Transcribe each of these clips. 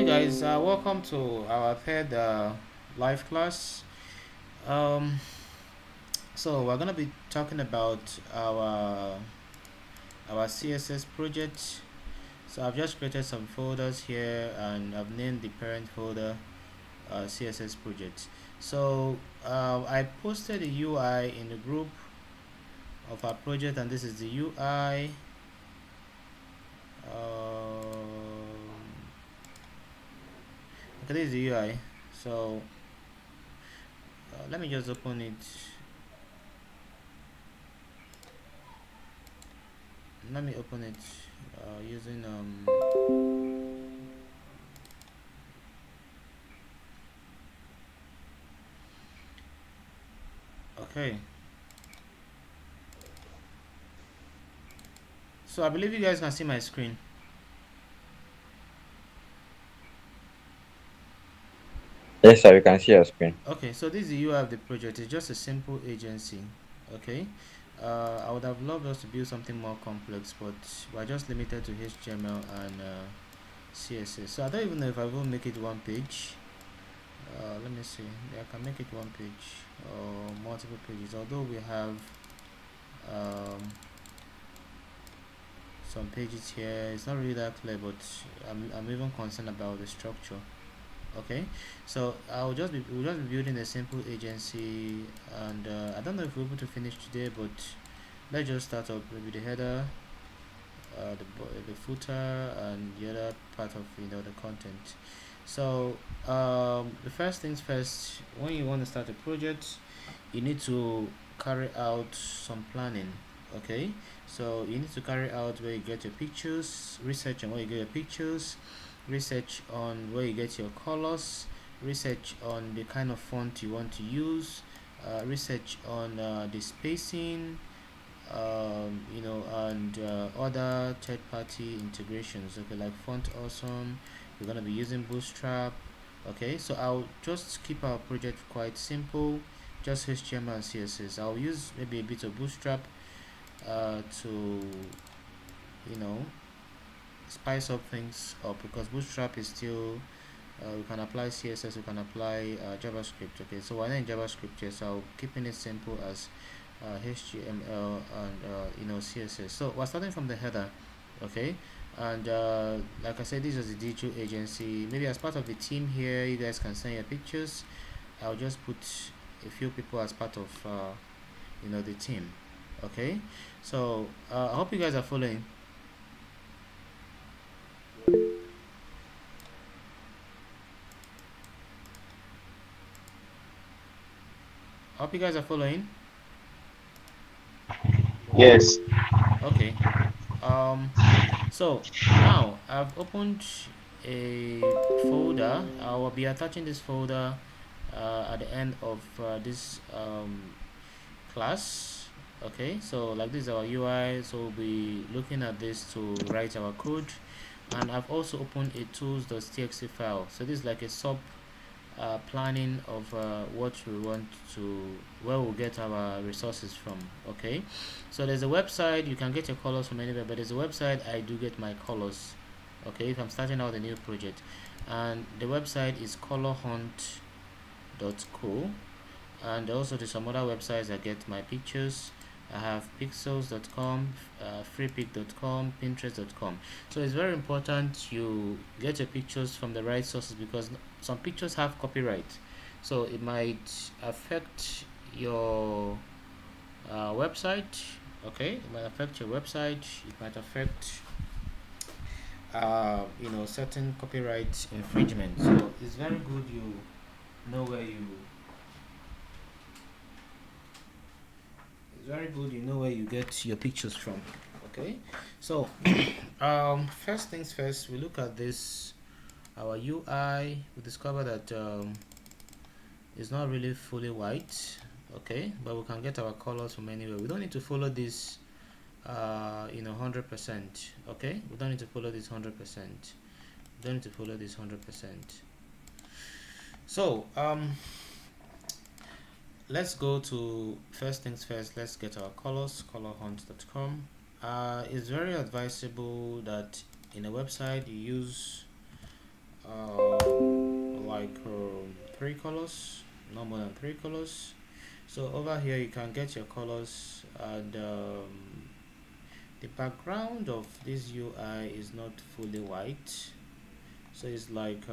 guys, welcome to our third live class. Um, so we're gonna be talking about our CSS project. So I've just created some folders here, and I've named the parent folder CSS project. So I posted the UI in the group of our project, and this is the UI. Okay, this is the UI. So let me just open it. Let me open it using okay. So I believe you guys can see my screen. Yes, sir, you can see your screen. Okay, so this is the UI of the project. It's just a simple agency. Okay, I would have loved us to build something more complex, but we're just limited to HTML and CSS. So I don't even know if I will make it one page. Let me see. Yeah, I can make it one page or multiple pages. Although we have um, some pages here, it's not really that clear, but I'm even concerned about the structure. Okay, so we'll just be building a simple agency, and I don't know if we're able to finish today, but let's just start up with the header, the footer, and the other part of the content. So the first things first, when you want to start a project, you need to carry out some planning. Okay, so you need to carry out where you get your pictures, research on where you get your pictures, research on where you get your colors, research on the kind of font you want to use, research on the spacing, and other third-party integrations. Okay, like Font Awesome. We're gonna be using Bootstrap. Okay, so I'll just keep our project quite simple, just HTML and CSS. I'll use maybe a bit of Bootstrap to you know spice up things up, because Bootstrap is still we can apply CSS, we can apply JavaScript. Okay, so we're not in JavaScript here, so keeping it simple as HTML and CSS. So we're starting from the header. Okay, and like I said, this is the digital agency. Maybe as part of the team here, you guys can send your pictures. I'll just put a few people as part of the team. Okay, so I hope you guys are following. I hope you guys are following. Yes. Okay. Um, so now I've opened a folder. I will be attaching this folder at the end of this class. Okay, so like this is our UI, so we'll be looking at this to write our code. And I've also opened a tools.txt file. So this is like a sub planning of what we want to, where we'll get our resources from. Okay, so there's a website. You can get your colors from anywhere, but there's a website I do get my colors. Okay, if I'm starting out a new project, and the website is colorhunt.co. And also there's some other websites that get my pictures. I have pixels.com, freepik.com, pinterest.com. So it's very important you get your pictures from the right sources, because some pictures have copyright, so it might affect your website. Okay, it might affect your website, it might affect certain copyright infringement. So it's very good you know where you it's very good you know where you get your pictures from. Okay, so first things first, we look at this our UI. We discover that it's not really fully white. Okay, but we can get our colors from anywhere. We don't need to follow this 100%. Okay, we don't need to follow this 100%. We don't need to follow this 100%. So let's go to first things first. Let's get our colors, colorhunt.com. It's very advisable that in a website you use like 3 colors, no more than 3 colors. So over here you can get your colors, and the background of this UI is not fully white, so it's like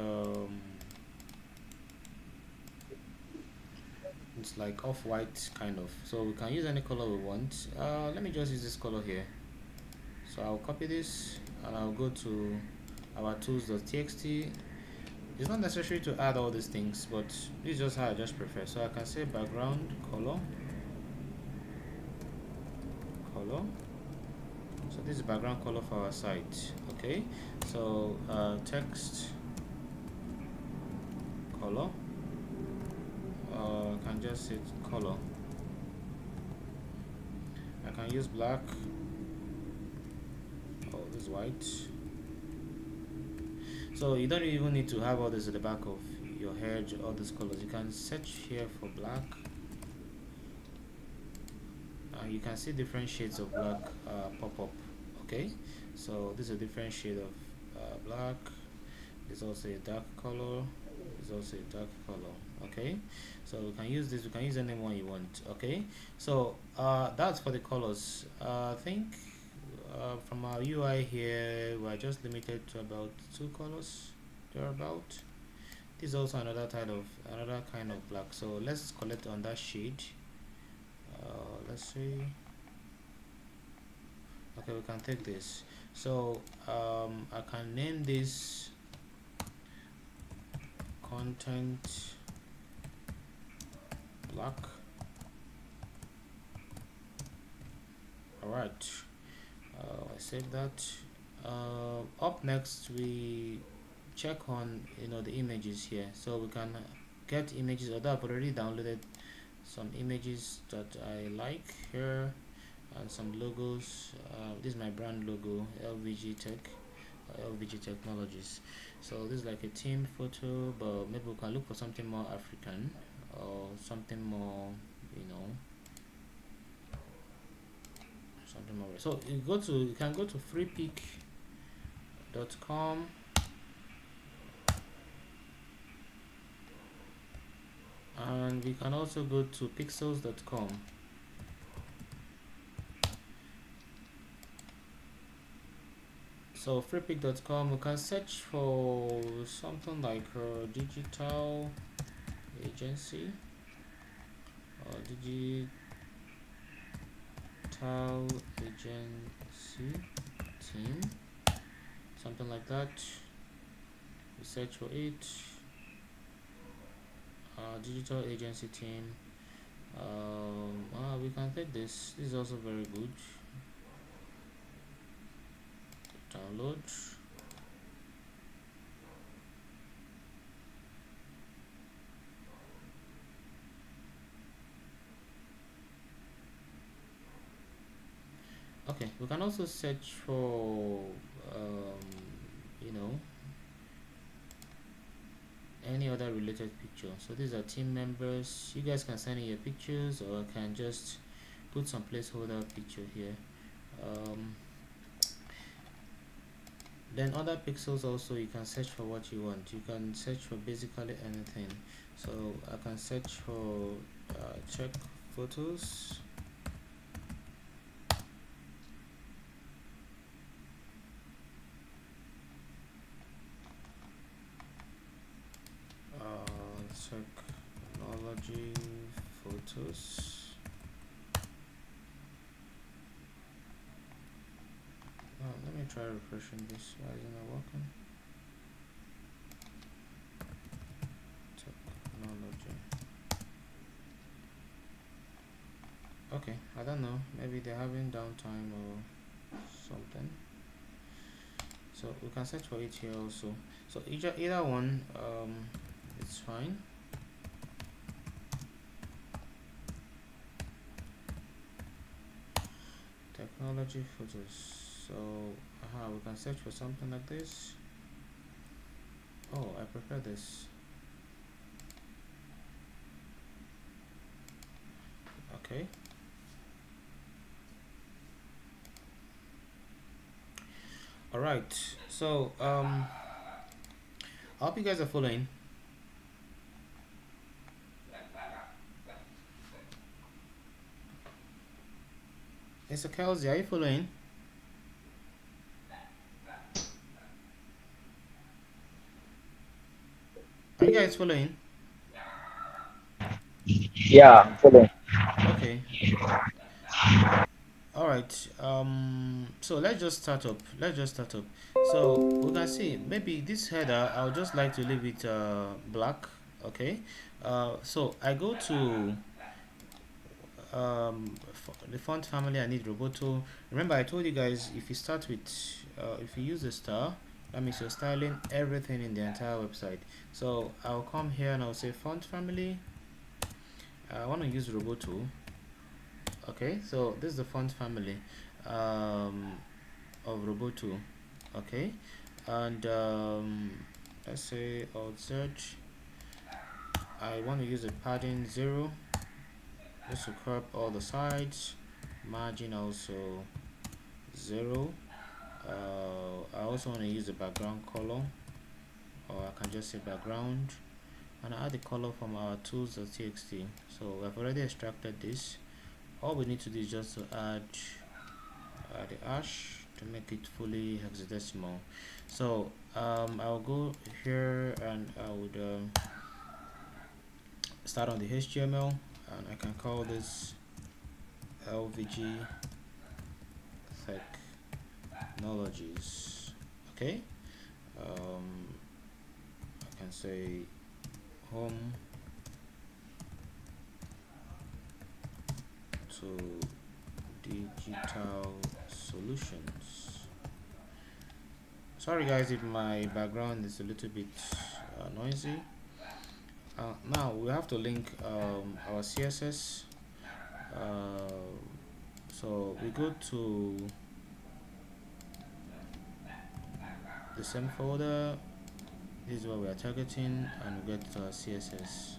off-white kind of. So we can use any color we want. Let me just use this color here. So I'll copy this and I'll go to our tools.txt. It's not necessary to add all these things, but this is just how I just prefer. So I can say background color. So this is background color for our site. Okay, so text color. I can just say color. I can use black. Oh, this is white. So you don't even need to have all this at the back of your head, all these colors. You can search here for black. You can see different shades of black pop up. Okay, so this is a different shade of black. There's also a dark color. There's also a dark color. Okay, so we can use this. We can use any one you want. Okay, so that's for the colors. I think from our UI here, we're just limited to about 2 colors thereabout. This is also another kind of black. So let's collect on that shade. Let's see. Okay, we can take this. So I can name this content black. All right, I save that. Up next, we check on the images here. So we can get images, although I've already downloaded some images that I like here, and some logos. This is my brand logo, LVG Tech, LVG Technologies. So this is like a team photo, but maybe we can look for something more African or something more, something more. So you can go to freepik.com. And we can also go to pixels.com. So freepik.com, we can search for something like digital agency or digital agency team, something like that. We search for it. Digital agency team. We can take this. This is also very good. Download. Okay, we can also search for any other related picture. So these are team members. You guys can send in your pictures, or I can just put some placeholder picture here. Then other pixels also, you can search for what you want. You can search for basically anything. So I can search for check photos. Technology photos. Let me try refreshing this. Why isn't it working? Technology. Okay, I don't know. Maybe they're having downtime or something. So we can search for it here also. So either one, it's fine. Technology photos. So we can search for something like this. Oh, I prefer this. Okay. All right. So I hope you guys are following. Mr. Kelsey, are you following? Are you guys following? Yeah, I'm following. Okay. All right. So let's just start up. So we can see maybe this header. I would just like to leave it black. Okay. So I go to the font family. I need Roboto. Remember, I told you guys if you start with if you use a star, that means you're styling everything in the entire website. So I'll come here and I'll say font family. I want to use Roboto. Okay, so this is the font family of Roboto. Okay, and let's say I'll search. I want to use a padding 0 just to crop all the sides, margin also 0. I also want to use the background color, or I can just say background, and I add the color from our tools.txt. So I've already extracted this. All we need to do is just to add the hash to make it fully hexadecimal. So I'll go here and I would start on the HTML, and I can call this LVG technologies. Okay, I can say home to digital solutions. Sorry guys if my background is a little bit noisy. Now we have to link our CSS. So we go to the same folder. This is what we are targeting, and we get CSS.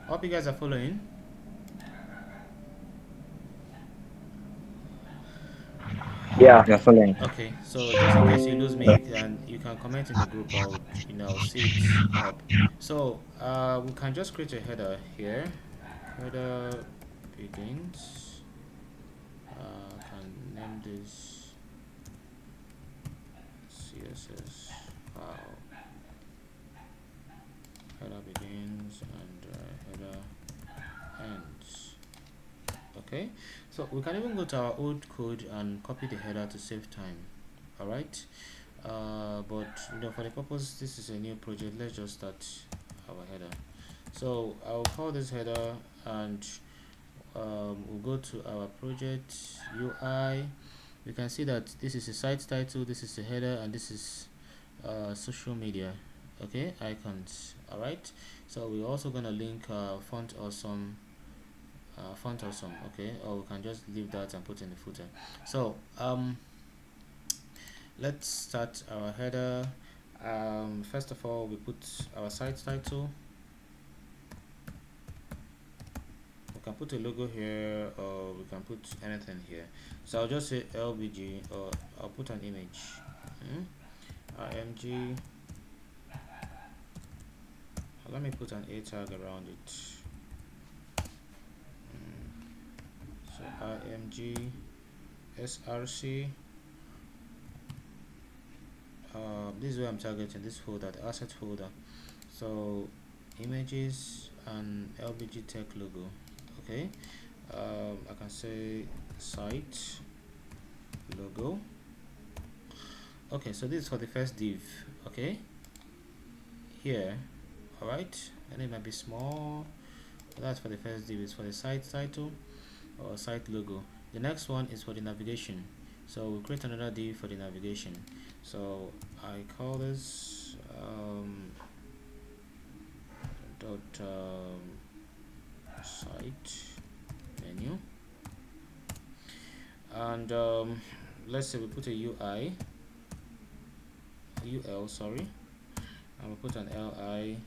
Hope you guys are following. Yeah. You're following. Okay, so just in case you lose me, and you can comment in the group. I'll see it up. So we can just create a header here. Header begins. Can name this CSS file. Header begins and header ends. Okay, so we can even go to our old code and copy the header to save time. All right, but for the purpose, this is a new project. Let's just start our header. So I'll call this header, and we'll go to our project UI. You can see that this is a site title, this is a header, and this is social media. Okay, icons. All right, so we're also gonna link font awesome. Okay, or we can just leave that and put in the footer. So let's start our header. First of all, we put our site title. We can put a logo here, or we can put anything here. So I'll just say LBG, or I'll put an image. IMG. Let me put an A tag around it. So IMG SRC. This is where I'm targeting, this folder, the asset folder. So images and LBG tech logo. Okay, I can say site logo. Okay, so this is for the first div. Okay, here. All right, and it might be small, but that's for the first div. It's for the site title or site logo. The next one is for the navigation, so we'll create another div for the navigation. So I call this site menu, and let's say we put a ul, sorry, and we put an li,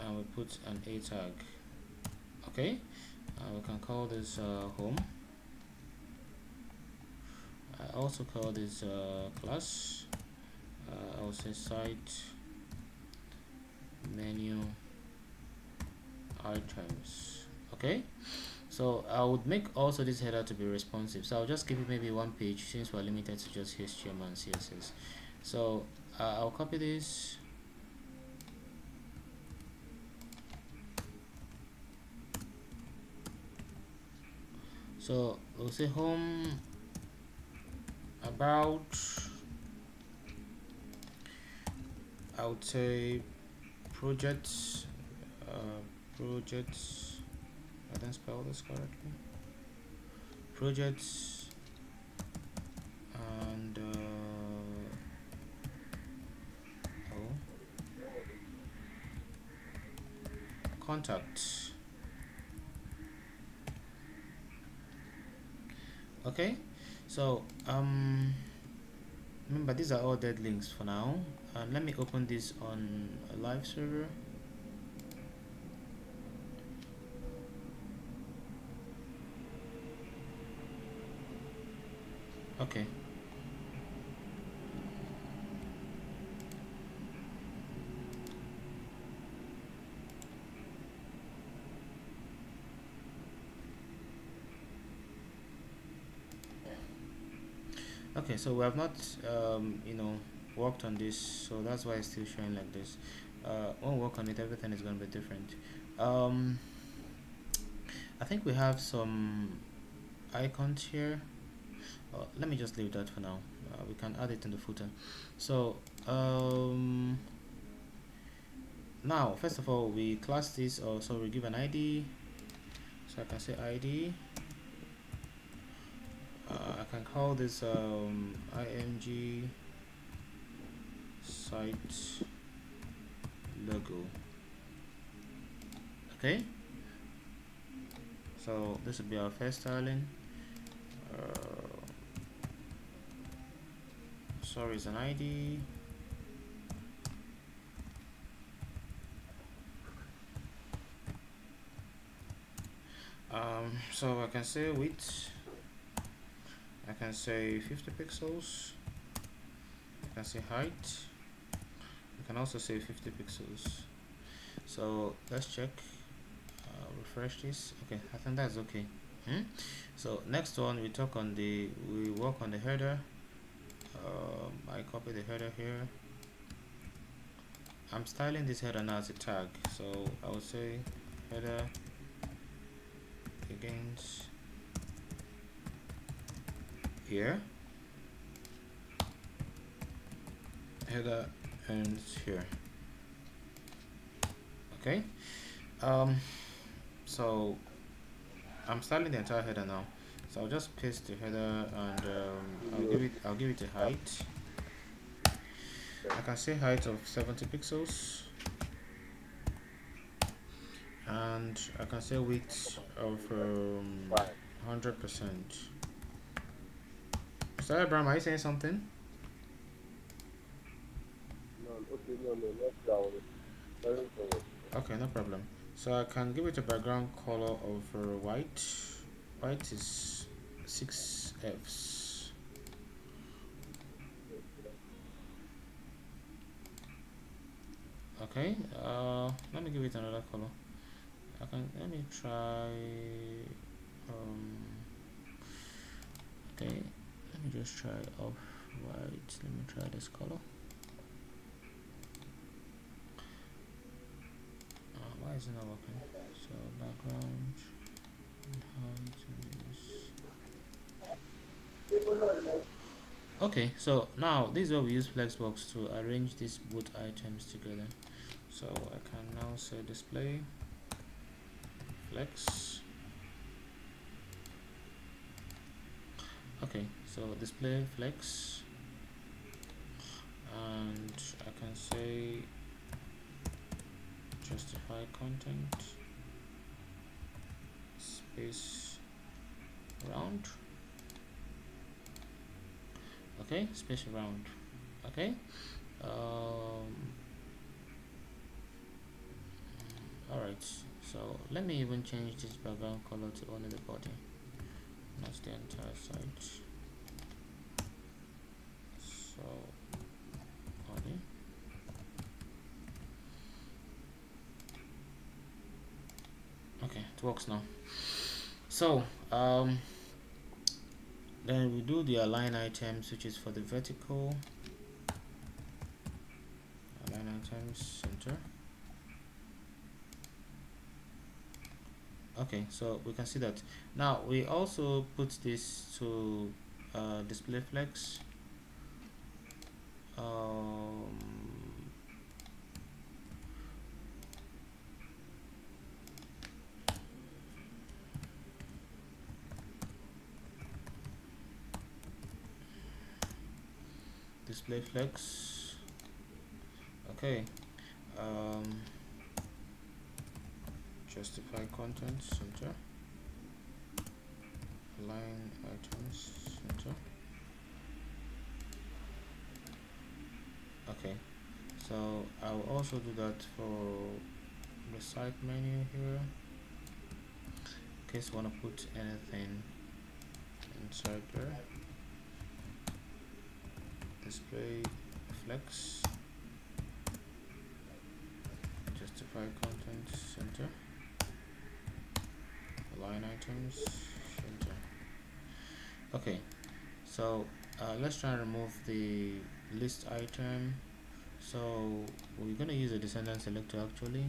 and we put an a tag. Okay, we can call this home. I also call this class. I'll say site menu items. Okay, so I would make also this header to be responsive, so I'll just give it maybe one page since we're limited to just HTML and CSS. So I'll copy this. So we'll say home, about, I would say projects, projects, I didn't spell this correctly, projects, and contacts. Okay, so remember these are all dead links for now, and let me open this on a live server. Okay, okay, so we have not worked on this, so that's why it's still showing like this. When we work on it, everything is going to be different. I think we have some icons here. Let me just leave that for now. We can add it in the footer. So now first of all, we class this, or so we give an ID, so I can say ID. I can call this img site logo. Okay, so this will be our first styling. Sorry, is an ID. So I can say width, I can say 50 pixels, I can say height, I can also say 50 pixels. So let's check, refresh this. Okay, I think that's okay. So next one, we work on the header. I copy the header here. I'm styling this header now as a tag, so I would say header against here, header ends here. Okay, so I'm styling the entire header now, so I'll just paste the header, and I'll give it a height. I can say height of 70 pixels, and I can say width of 100%. Sorry, Abraham, are you saying something? Okay, no problem. So I can give it a background color of white. White is 6Fs. Okay, let me give it another color. Let me try, okay, let me just try off white. Let me try this color. Why is it not working? So background, height. Okay, so now this is where we use Flexbox to arrange these both items together. So I can now say display flex. Okay, so display flex, and I can say justify content space round. Okay, space round. Okay, all right, so let me even change this background color to only the body, not the entire site. So body, it works now. So then we do the align items, which is for the vertical. Align items center. Okay, so we can see that now. We also put this to display flex. Display flex. Okay, justify content center, align items center. Okay, so I'll also do that for the site menu here, in case you want to put anything inside there. Display flex, justify content center, align items center. Okay, so let's try and remove the list item. So we're going to use a descendant selector actually.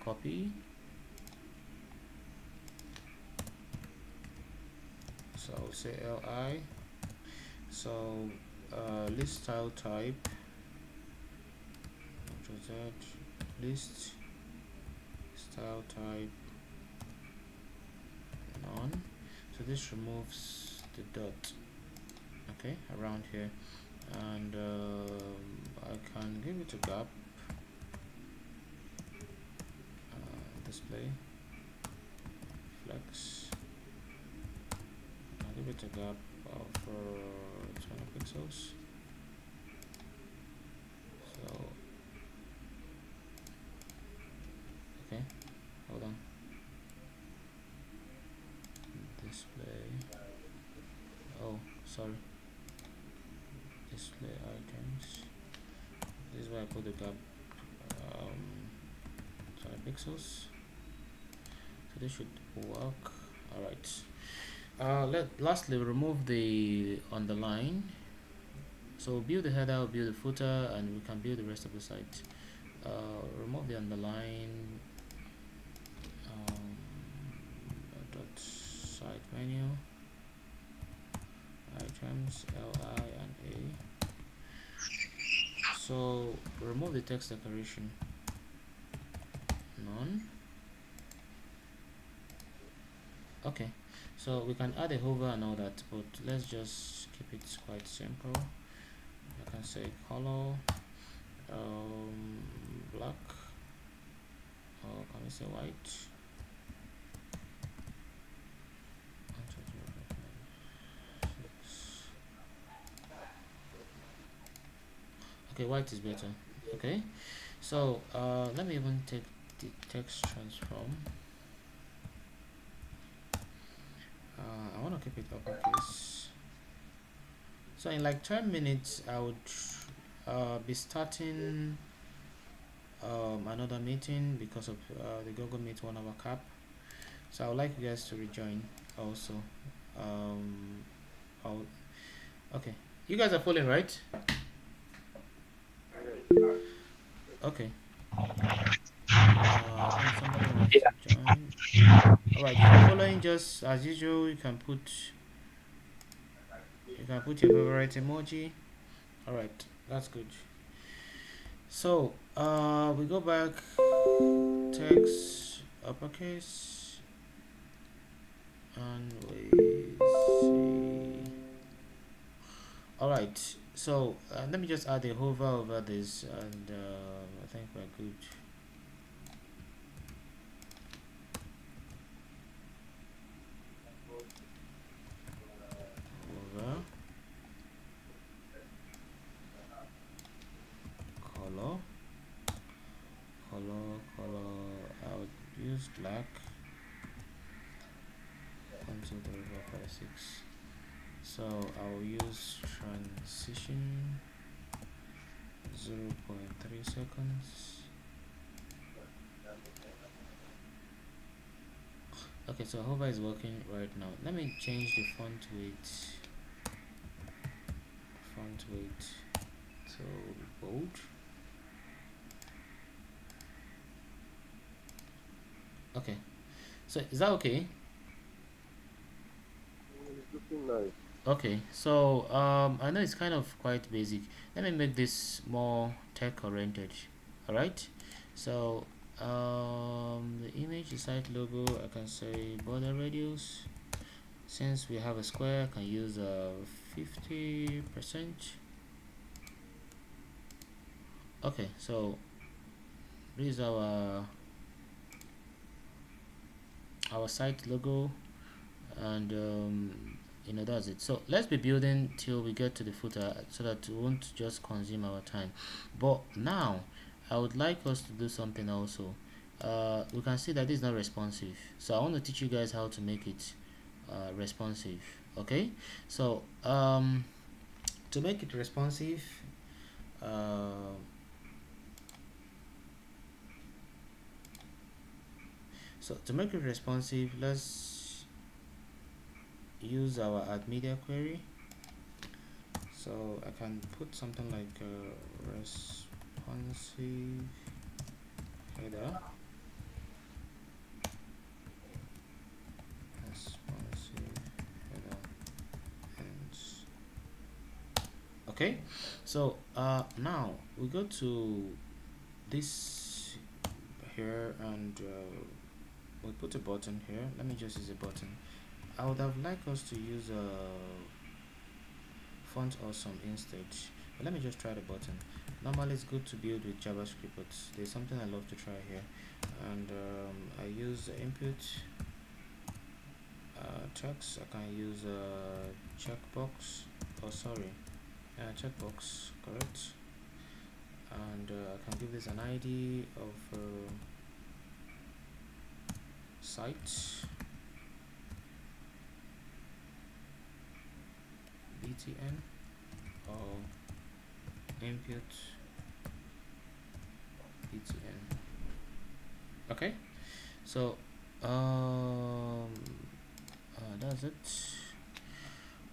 Copy. So I'll say li. So list style type, Ctrl Z, list style type none. So this removes the dot, okay, around here, and I can give it a gap. Display flex. I'll give it a gap of 20 pixels. So okay, hold on. Display. Oh, sorry. Display items. This is where I put the gap. 20 pixels. So this should work. All right. Lastly remove the underline. So build the header, build the footer, and we can build the rest of the site. Remove the underline. Dot site menu, items li and a. So remove the text decoration, none. Okay, so we can add a hover and all that, but let's just keep it quite simple. I can say color black, or can we say white? Okay, white is better. Okay, so let me even take the text transform. I want to keep it uppercase. So in like 10 minutes I would be starting another meeting because of the Google Meet 1 hour cap. So I would like you guys to rejoin also. Okay, you guys are following, right? Okay. Somebody wants to join. Alright, if you're following, just as usual, you can put your favorite emoji. Alright, that's good. So we go back, text uppercase, and we see. Alright, so let me just add a hover over this, and I think we're good. Hover, color, I would use black. 1 2 3 4 5 6. So I'll use transition 0.3 seconds. Okay, so hover is working right now. Let me change the font weight to bold. Okay, so is that okay? It's looking nice. Okay, so I know it's kind of quite basic. Let me make this more tech oriented. All right, so the image, the site logo, I can say border radius. Since we have a square, I can use 50%. Okay, so this is our site logo, and that's it. So let's be building till we get to the footer so that we won't just consume our time. But now I would like us to do something also. We can see that this is not responsive, so I want to teach you guys how to make it responsive. Okay, so to make it responsive, uh, let's use our add media query. So I can put something like responsive header, responsive header, and okay. So now we go to this here, and we put a button here. Let me just use a button. I would have liked us to use a font awesome instead, but let me just try the button. Normally it's good to build with JavaScript, but there's something I love to try here, and I use the input text. I can use a checkbox, oh sorry, checkbox, correct, and I can give this an ID of site btn or input btn. Okay, so that's it.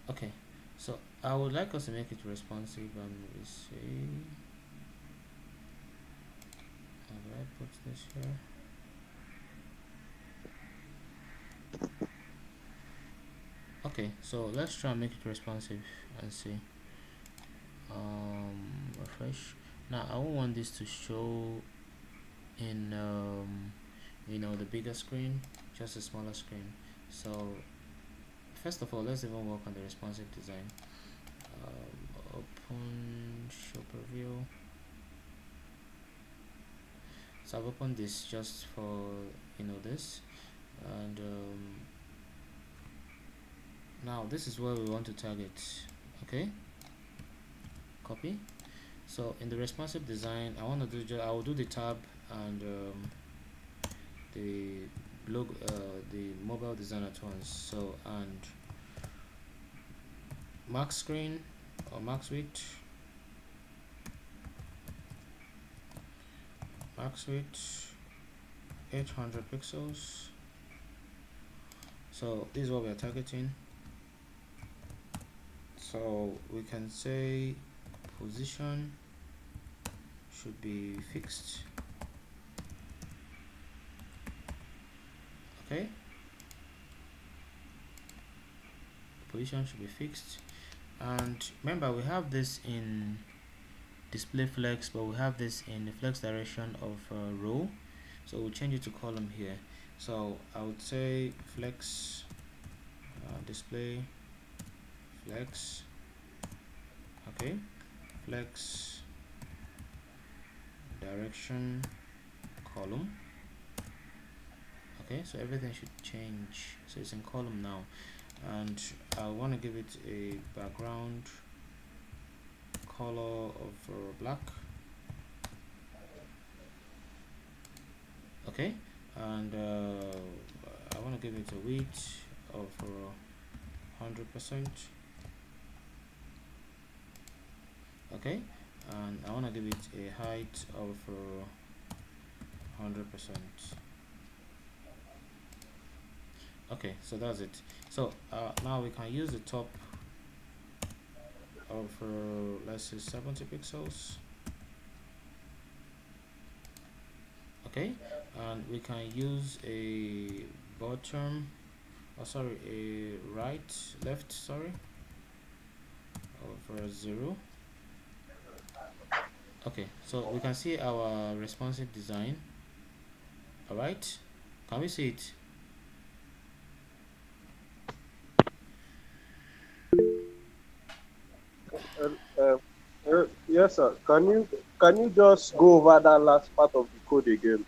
Okay, so I would like us to make it responsive, and we say, how do I put this here? Okay, so let's try and make it responsive and see. Refresh. Now I won't want this to show in the bigger screen, just a smaller screen. So first of all, let's even work on the responsive design. Open show preview. So I've opened this just for this, and now this is where we want to target. Okay, copy. So in the responsive design, I want to do I will do the tab and the logo, the mobile design at once. So, and max screen or max width, 800 pixels. So this is what we are targeting. So we can say position should be fixed. Okay, position should be fixed, and remember we have this in display flex, but we have this in the flex direction of row, so we'll change it to column here. So I would say flex display flex. Okay, flex direction column. Okay, so everything should change, so it's in column now, and I want to give it a background color of black. Okay, and I want to give it a width of 100%. Okay, and I want to give it a height of 100%. Okay, so that's it. So now we can use the top of let's say 70 pixels. Okay, and we can use a bottom, oh sorry, a right left, sorry, over 0. Okay, so we can see our responsive design. All right, can we see it? Uh, yes, sir. Can you just go over that last part of the code again,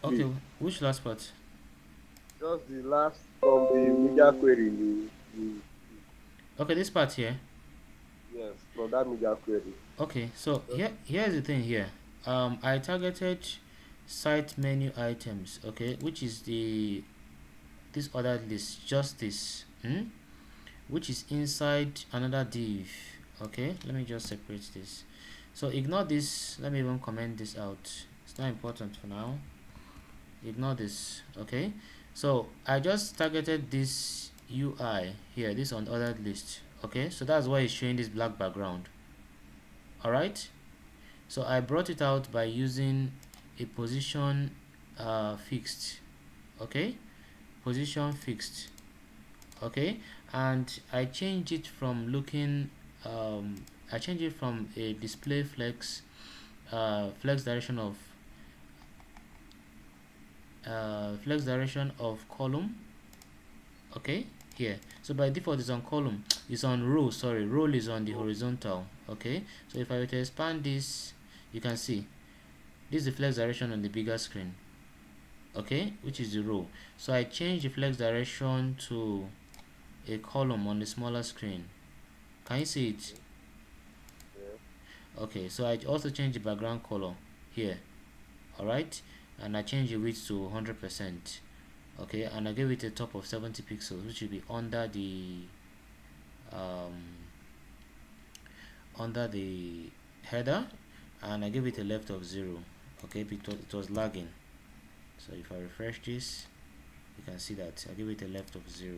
Okay, please? which last part? Just the last from the media query. Okay, this part here. Yes, from that media query. Okay, so Just, here's the thing here. I targeted site menu items, okay, which is the this other list, just this, which is inside another div. Okay, let me just separate this. So ignore this. Let me even comment this out. It's not important for now. Ignore this. Okay, so I just targeted this UI here, this on other list. Okay, so that's why it's showing this black background. All right, so I brought it out by using a position fixed. Okay, position fixed. Okay, and I changed it from looking I changed it from a display flex flex direction of column. Okay, here, so by default it's on column, it's on row, sorry, row is on the horizontal. Okay, so if I were to expand this, you can see this is the flex direction on the bigger screen, okay, which is the row. So I changed the flex direction to a column on the smaller screen. Can you see it? yeah. Okay, so I also changed the background color here. All right, and I changed the width to 100%. Okay, and I gave it a top of 70 pixels, which will be um, under the header, and I gave it a left of 0. Okay, because it was lagging. So if I refresh this, you can see that I give it a left of 0.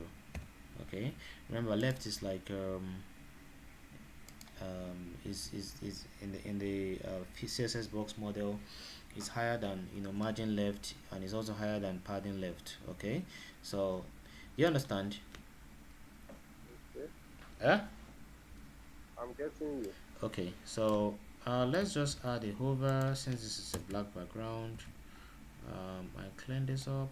Okay, remember left is like is in the CSS box model is higher than, margin left, and is also higher than padding left. Okay, so you understand? Okay, Yeah. I'm getting you. Okay, so let's just add a hover since this is a black background. I clean this up.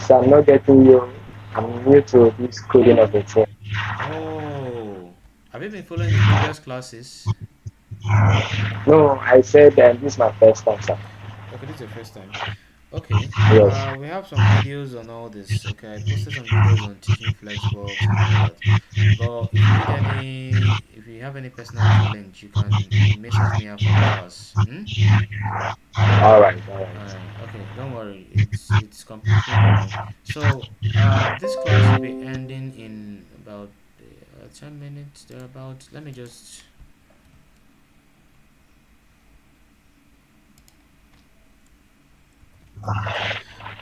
So I'm not getting you. I'm new to this coding of the thing. Oh, have you been following the previous classes? No, I said this is my first time, sir. Okay, this is the first time. Okay, Yes. we have some videos on all this. Okay, I posted some videos on teaching Flexbox and all that. But if you need any, if you have any personal challenge, you can message me after the class. All right. All right. Okay, don't worry. It's completely normal. So this class will be ending in about 10 minutes thereabout. Let me just.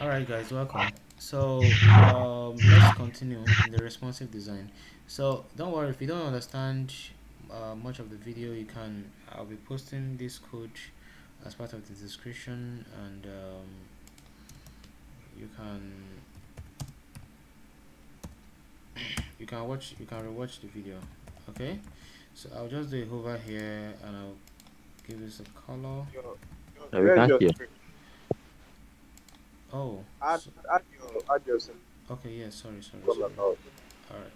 All right, guys, welcome. So let's continue in the responsive design. So don't worry if you don't understand much of the video. I'll be posting this code as part of the description, and you can you can rewatch the video. Okay, so I'll just do a hover here, and I'll give this a color. Your, Yeah, we where's can't your hear. screen? Oh, Add, so, add your okay, yeah, sorry. symbol out. All right.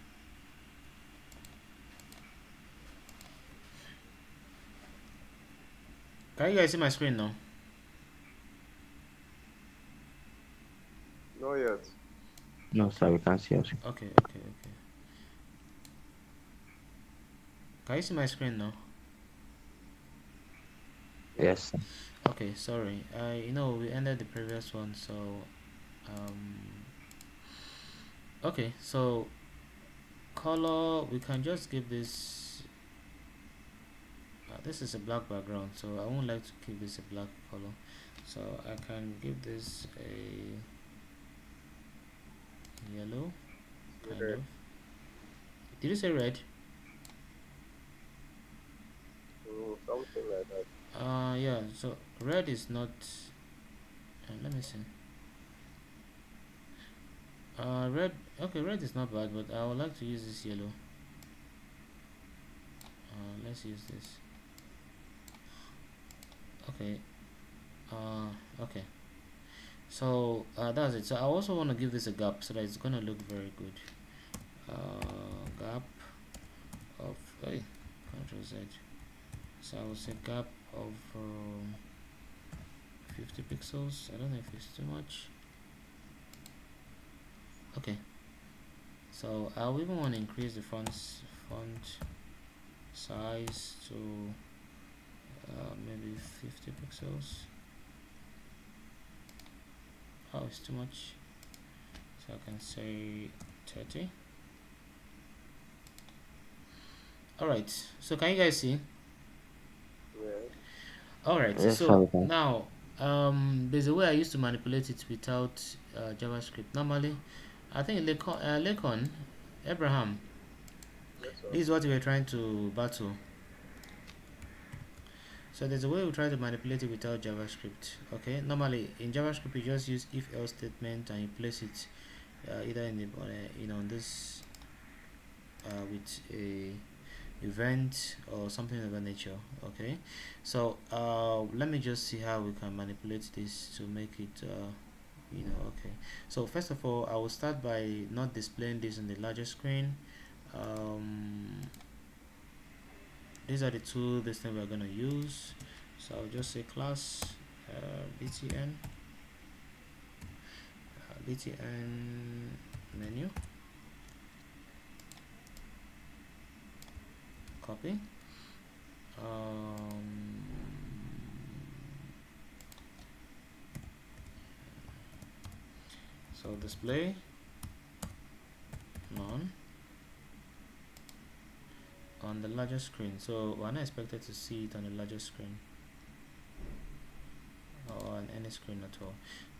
Can you guys see my screen now? Not yet. No, sir, we can't see us. Okay. Can you see my screen now? Yes, sir. Okay, sorry. We ended the previous one, so um, okay. So color, we can just give this. This is a black background, so I won't like to keep this a black color. So I can give this a yellow, kind red. of. Did you say red? Something like that. Yeah, so red is not, let me see. Red, okay, red is not bad, but I would like to use this yellow. Let's use this. Okay, okay. So that's it. So I also want to give this a gap so that it's gonna look very good. Gap of, hey, Control Z. So I will say gap of 50 pixels. I don't know if it's too much. Okay, so I'll even want to increase the font size to maybe 50 pixels. Oh, it's too much, so I can say 30. Alright, so can you guys see? Yeah. Alright, Yes, sir, so we can. now there's a way I used to manipulate it without JavaScript. Normally, I think Lekon Abraham, Yes, sir. this is what we were trying to battle. So there's a way we try to manipulate it without JavaScript. Okay, normally in JavaScript you just use if else statement and you place it either in the on this with a event or something of that nature. Okay, so let me just see how we can manipulate this to make it okay. So first of all, I will start by not displaying this on the larger screen. These are the two this thing we're going to use. So I'll just say class btn menu, copy, so display none on the larger screen. So we're not expected to see it on the larger screen or on any screen at all,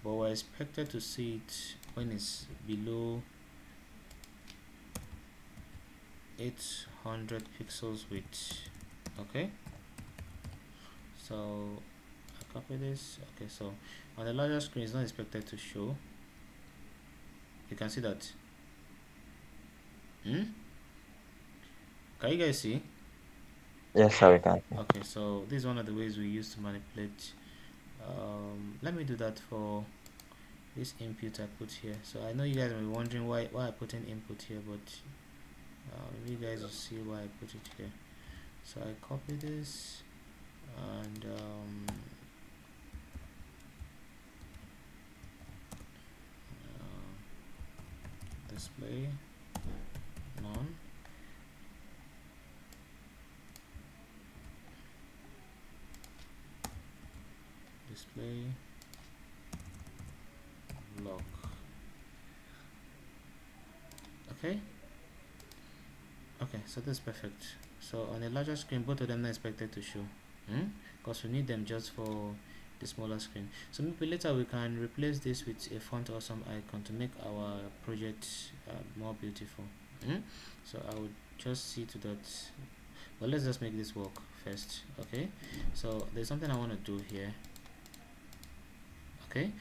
but we're expected to see it when it's below 800 pixels width. Okay, so I copy this. Okay, so on the larger screen it's not expected to show. You can see that. Can you guys see? Yes, sir, we can. Okay, so this is one of the ways we use to manipulate. Let me do that for this input I put here. So I know you guys will be wondering why I put an input here, but you guys will see why I put it here. So I copy this and display none, display block. Okay, so that's perfect. So on a larger screen both of them are expected to show, because we need them just for the smaller screen. So maybe later we can replace this with a font awesome icon to make our project more beautiful. So I would just see to that, but let's just make this work first. Okay, so there's something I want to do here. Okay,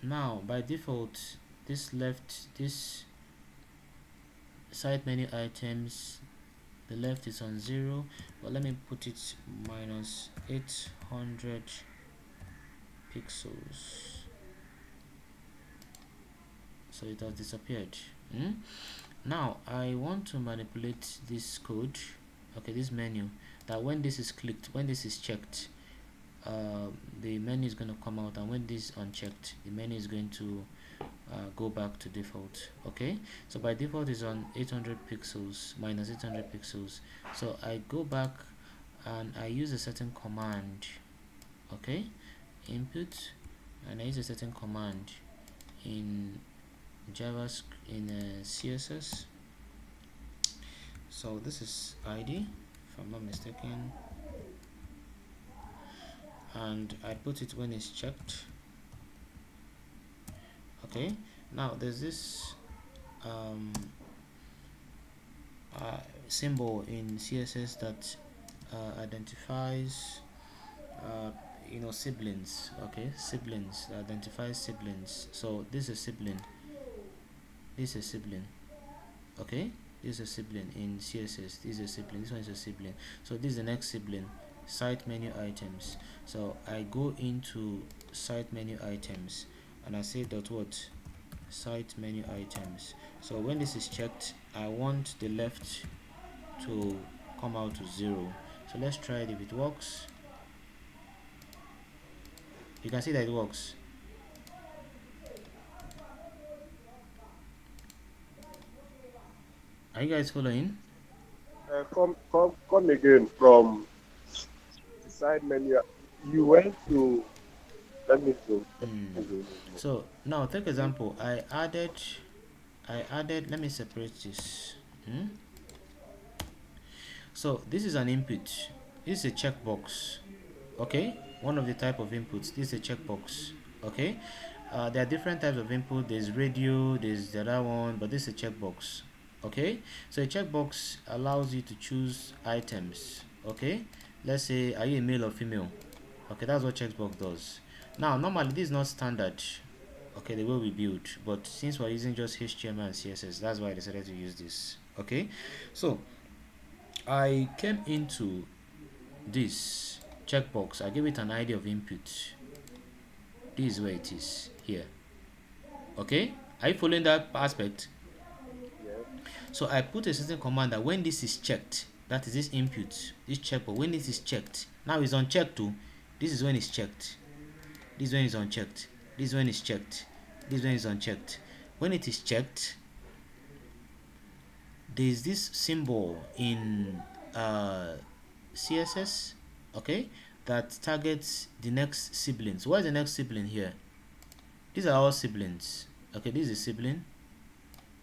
now by default this side menu items, the left is on 0, but let me put it minus 800 pixels, so it has disappeared. Now I want to manipulate this code, okay, this menu, that when this is clicked, when this is checked, the menu is going to come out, and when this is unchecked, the menu is going to go back to default. Okay, so by default is on 800 pixels, minus 800 pixels. So I go back and I use a certain command. Okay, input, and I use a certain command in JavaScript, in CSS. So this is ID, if I'm not mistaken, and I put it when it's checked. Okay, Now there's this um, symbol in CSS that identifies uh, siblings. Okay, siblings, identifies siblings. So this is a sibling, this is a sibling. Okay, this is a sibling in CSS, this is a sibling, this one is a sibling. So this is the next sibling, site menu items. So I go into site menu items and I say dot what, site menu items. So when this is checked, I want the left to come out to 0. So let's try it. If it works, you can see that it works. Are you guys following? Come again from the side menu. You went to. Let me zoom. So now take example, I added, let me separate this. So this is an input, this is a checkbox. Okay, one of the type of inputs, this is a checkbox. Okay, there are different types of input. There's radio, there's the other one, but this is a checkbox. Okay, so a checkbox allows you to choose items. Okay, let's say, are you a male or female? Okay, that's what checkbox does. Now normally this is not standard, okay, the way we build, but since we're using just HTML and CSS, that's why I decided to use this. Okay, so I came into this checkbox, I gave it an ID of input. This is where it is here. Okay, are you following that aspect? Yes. So I put a certain command that when this is checked, that is this input, this checkbox, when this is checked, now it's unchecked too. This is when it's checked, this one is unchecked, this one is checked, this one is unchecked. When it is checked, there is this symbol in CSS, okay, that targets the next siblings. What is the next sibling here? These are all siblings. Okay, this is a sibling,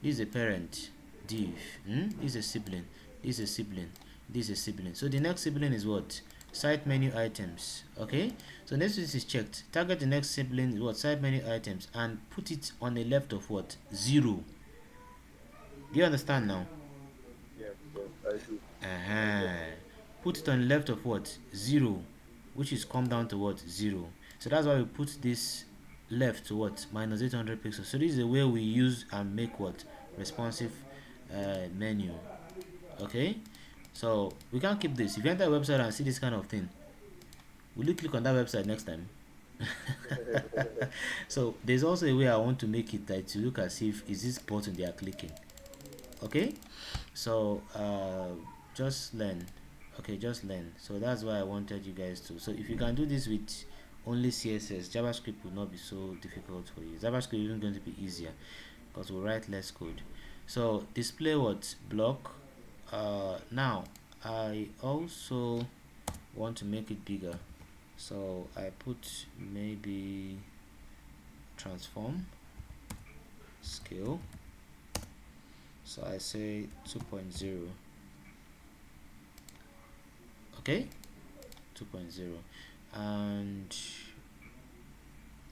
this is a parent, div. This is a sibling, this is a sibling, this is a sibling. So the next sibling is what? Site menu items. Okay, so next this is checked. Target the next sibling is what? Site menu items, and put it on the left of what? 0. Do you understand now? Yes, I do. Put it on the left of what? 0, which is come down to what? 0. So that's why we put this left to what? Minus 800 pixels. So this is the way we use and make what? Responsive menu. Okay, so we can't keep this. If you enter a website and see this kind of thing, will you click on that website next time? So there's also a way I want to make it that to look as if is this button they are clicking. Okay, so just learn. Okay, just learn. So that's why I wanted you guys to. So if you can do this with only CSS, JavaScript will not be so difficult for you. JavaScript is even going to be easier because we'll write less code. So display what? Block. Now I also want to make it bigger, so I put maybe transform scale. So I say 2.0. Okay, 2.0, and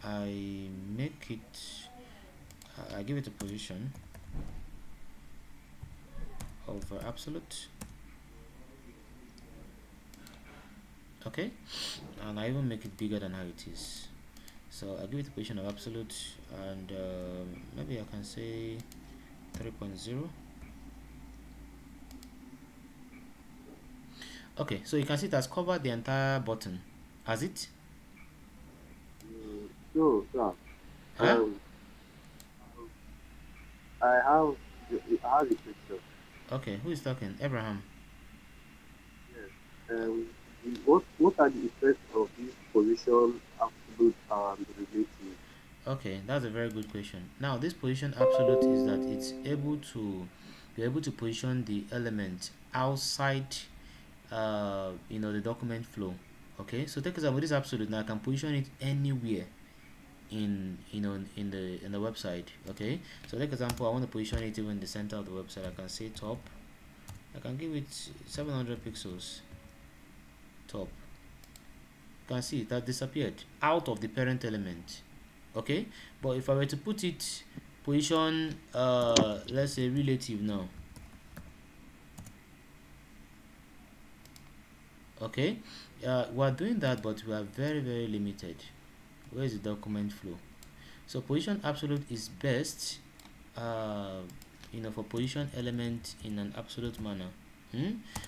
I make it, I give it a position over absolute. Okay, and I even make it bigger than how it is. So I give it a position of absolute, and maybe I can say 3.0. Okay, so you can see it has covered the entire button. Has it? So, sir, Huh? I have a question. Okay, who is talking? Abraham. Yes. What are the effects of this position, absolute and relative? Okay, that's a very good question. Now this position absolute is that it's able to be able to position the element outside the document flow. Okay, so take example, this absolute, now I can position it anywhere in in the website. Okay, so take example, I want to position it even in the center of the website. I can say top, I can give it 700 pixels top. You can see that disappeared out of the parent element. Okay, but if I were to put it position, let's say relative now. Okay, we're doing that, but we are very limited. Where is the document flow? So position absolute is best, uh, for position element in an absolute manner.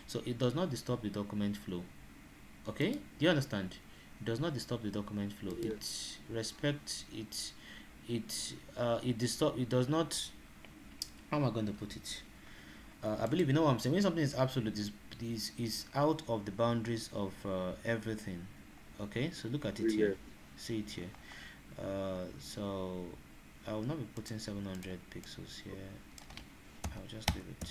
So it does not disturb the document flow. Okay, do you understand? It does not disturb the document flow. Yeah. It respects it. It does not. How am I going to put it? I believe you know what I'm saying. When something is absolute, is out of the boundaries of everything. Okay, so look at it Yeah. here. See it here. So I will not be putting 700 pixels here. I'll just leave it.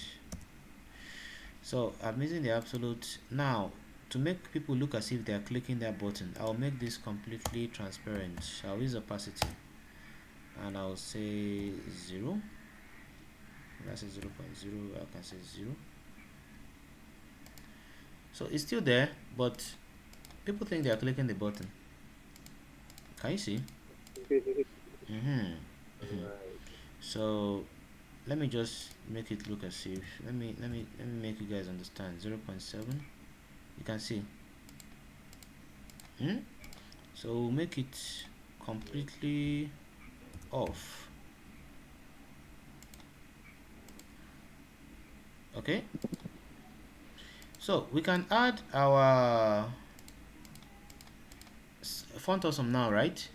So I'm using the absolute now to make people look as if they are clicking that button. I'll make this completely transparent. I'll use opacity and I'll say 0. That's a 0.0. I can say 0. So it's still there, but people think they are clicking the button. Can you see? So let me just make it look as if let me make you guys understand. 0.7, you can see. So we'll make it completely off. Okay, so we can add our font awesome now, right?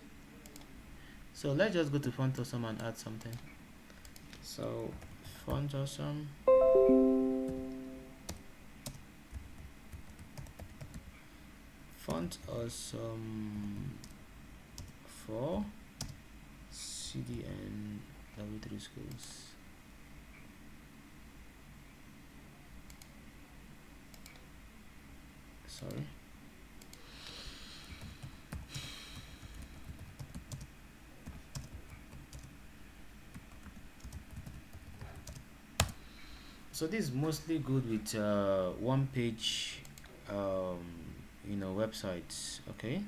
So let's just go to font awesome and add something. So font awesome, font awesome for CDN W3 schools. Sorry. So this is mostly good with one page websites. Okay,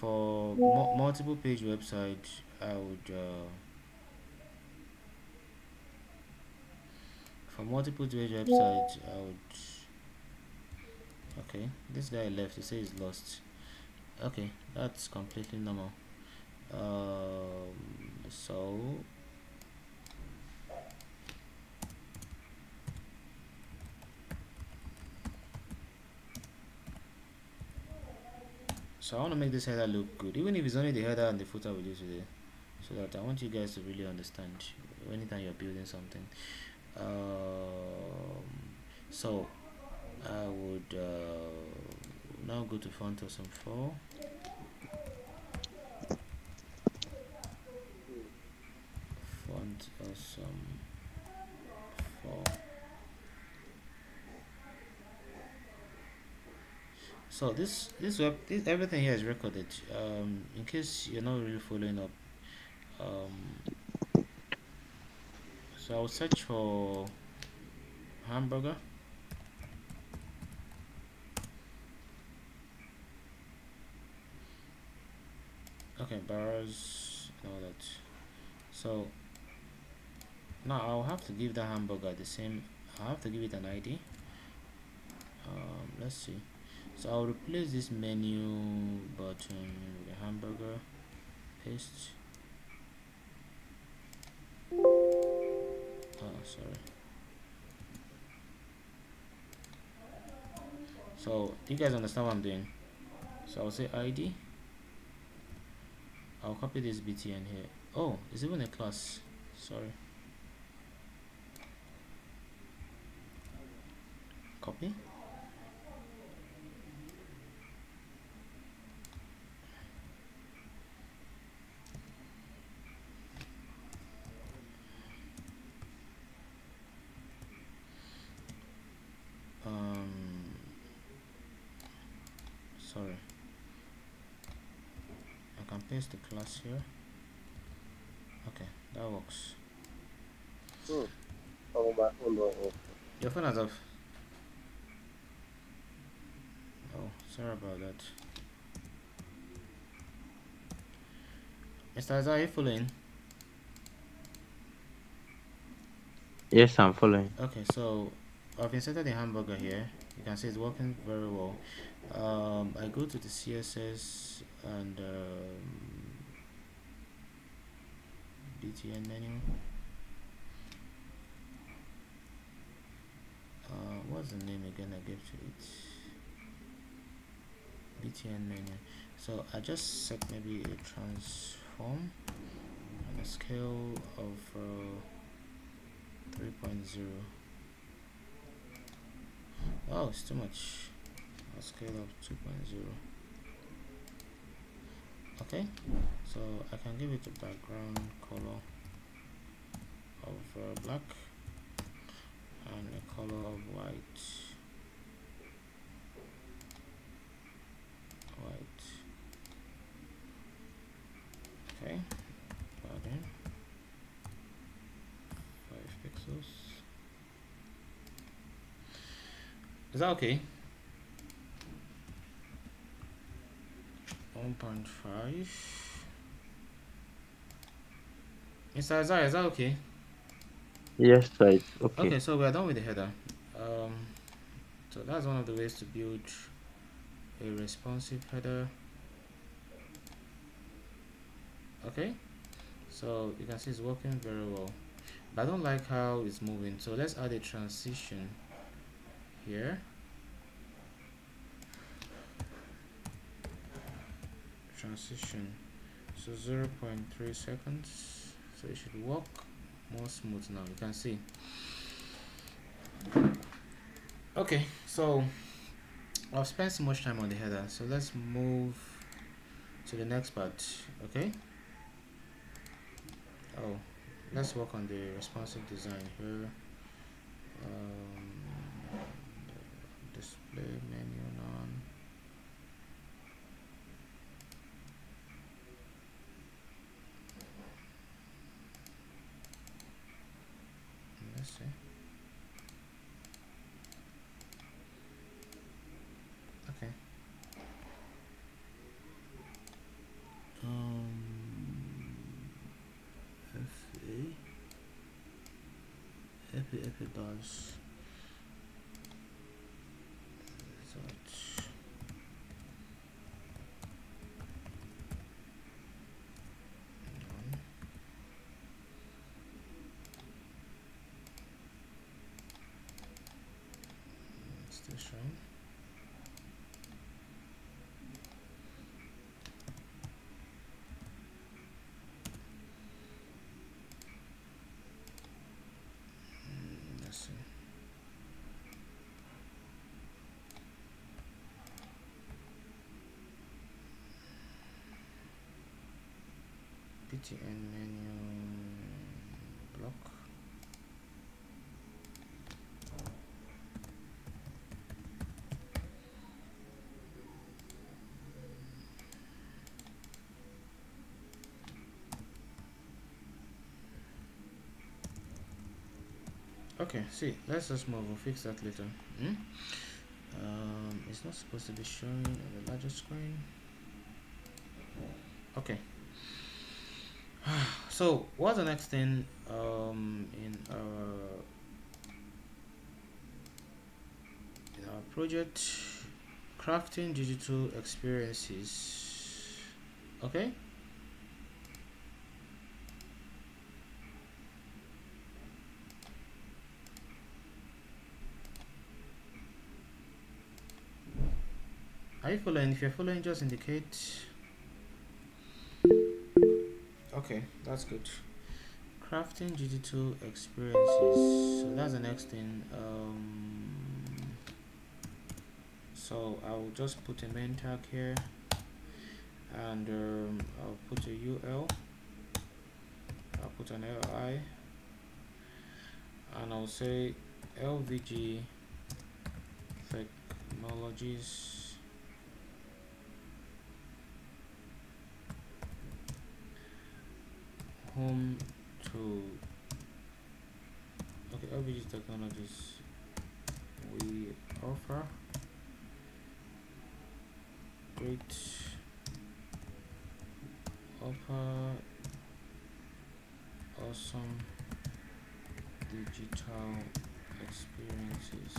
for multiple page websites I would for multiple page websites I would. Okay, this guy left, he says he's lost. Okay, that's completely normal. So I want to make this header look good, even if it's only the header and the footer we do today, so that I want you guys to really understand anytime you're building something. So I would now go to font awesome 4. Font awesome 4. So this everything here is recorded. In case you're not really following up, so I'll search for hamburger. Okay, bars and all that. So now I'll have to give that hamburger the same. I have to give it an ID. Let's see. So I'll replace this menu button with a hamburger. Paste. Oh, sorry. So you guys understand what I'm doing? So I'll say ID. I'll copy this btn here. Oh, it's even a class. Sorry. Copy. Sorry. I can paste the class here. Okay, that works. Oh my, oh no. Your phone has off. Oh, sorry about that. Mr. Azar, are you following? Yes, I'm following. Okay, so I've inserted the hamburger here. You can see it's working very well. I go to the CSS and BTN menu. What's the name again I gave to it? BTN menu. So I just set maybe a transform and a scale of 3.0. Oh, it's too much. I'll scale up 2.0. Okay, so I can give it a background color of black and a color of white. Okay, padding 5 pixels. Is that okay? 1.5. Is that okay? Yes, sir. It's okay. Okay, so we are done with the header. Um, so that's one of the ways to build a responsive header. Okay, so you can see it's working very well, but I don't like how it's moving, so let's add a transition here. Transition, so 0.3 seconds, so it should work more smooth now. You can see. Okay, so I've spent so much time on the header, so let's move to the next part. Okay, oh, let's work on the responsive design here. Display menu none. Let's see. Okay. If it does search. Still showing. Let's see. BTN menu block. Okay, see, let's just move. We'll fix that later. It's not supposed to be showing on the larger screen. Okay. So what's the next thing in our project? Crafting digital experiences. Okay. Are you following? If you're following, just indicate. Okay, that's good. Crafting digital experiences. So that's the next thing. So I'll just put a main tag here, and I'll put a UL. I'll put an LI, and I'll say LVG technologies. Home to LVG technologies. We offer great awesome digital experiences.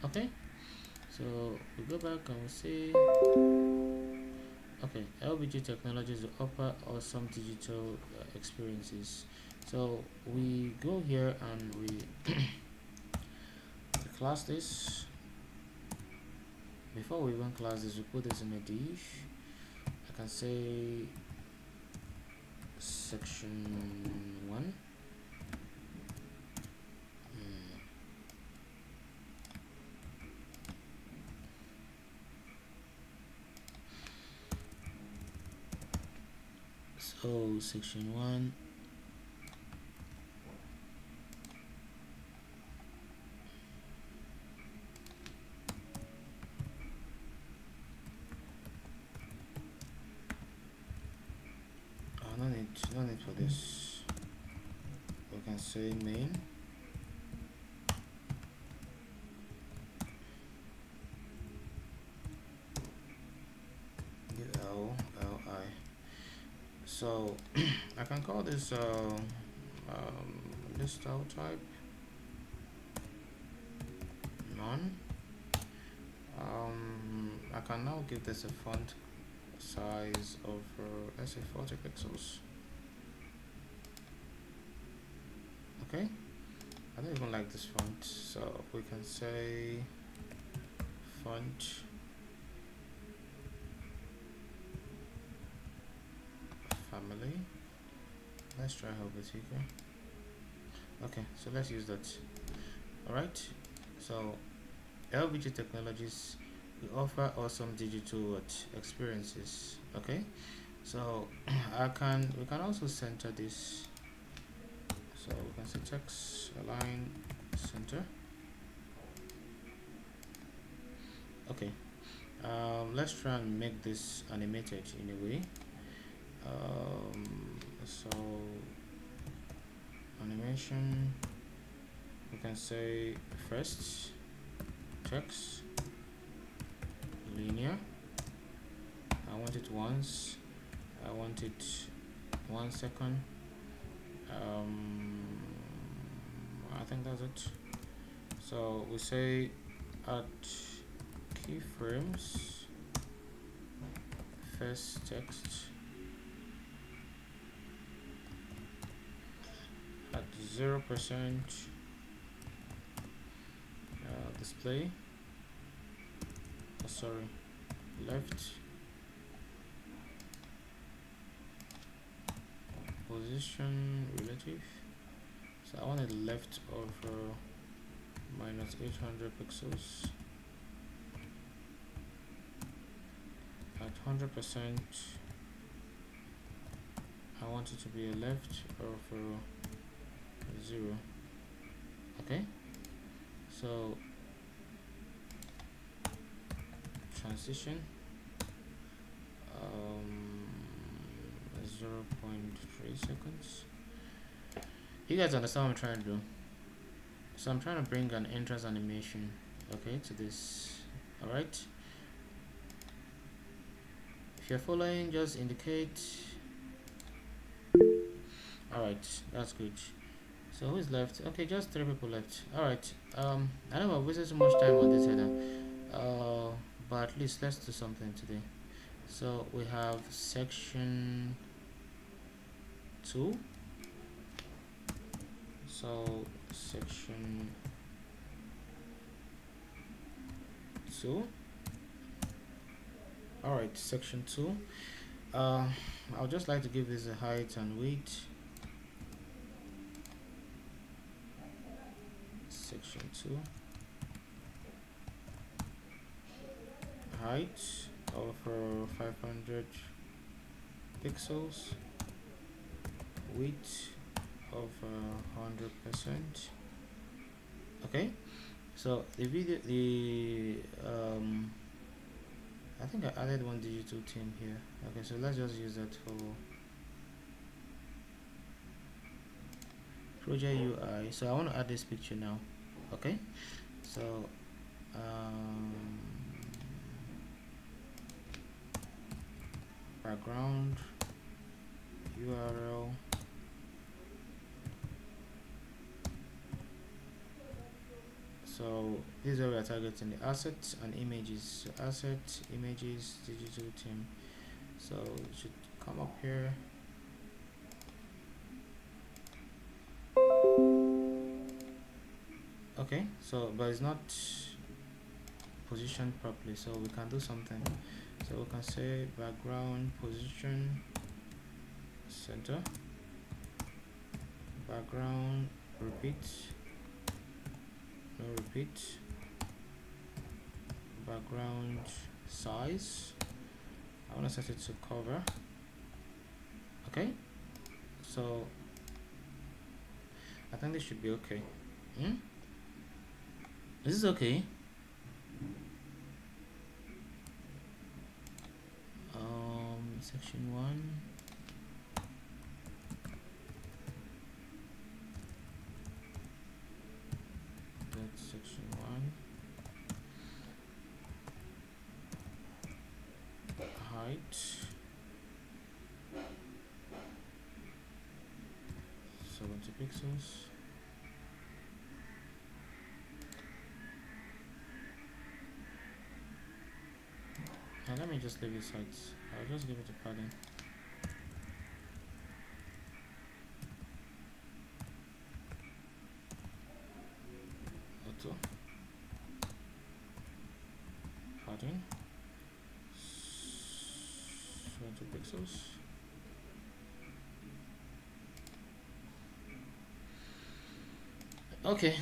Okay, so we go back and we say, okay, LBG Technologies will offer awesome digital experiences. So we go here and we class this. Before we even class this, we put this in a div. I can say section 1. So section 1, no need for this. We can say main. L-L-I. So I can call this this style type none. I can now give this a font size of let's say 40 pixels. Okay, I don't even like this font, so we can say font family. Let's try Helvetica. Okay, so let's use that. All right, so LBG Technologies, we offer awesome digital experiences. Okay, so we can also center this. So we can say text align center. Okay, let's try and make this animated in a way. So animation, we can say first text linear. I want it once, I want it 1 second. I think that's it. So we say at keyframes first text at 0% display, sorry, left position relative. So I want it left of minus 800 pixels at 100%. I want it to be a left of 0. Okay, so transition 0.3 seconds. You guys understand what I'm trying to do? So I'm trying to bring an entrance animation, okay, to this. All right, if you're following, just indicate. All right, that's good. So who's left? Okay, just 3 people left. All right, I know I've wasted so much time on this header, but at least let's do something today. So we have section 2. So section 2. All right, section 2. I'll just like to give this a height and weight. Section 2, height of 500 pixels, width of 100%. Okay, so the video, I think I added one digital theme here. Okay, so let's just use that for project UI. So I want to add this picture now. Okay, so background URL. So this is where we are targeting the assets and images. So asset, images, digital team. So it should come up here. Okay, so but it's not positioned properly, so we can do something. So we can say background position center, background repeat, no repeat, background size, I want to set it to cover. Okay, so I think this should be okay. This is okay. Section 1. That's section 1. Height 70 pixels. Now let me just leave this height. I'll just give it a padding. Auto padding 20 pixels. Okay,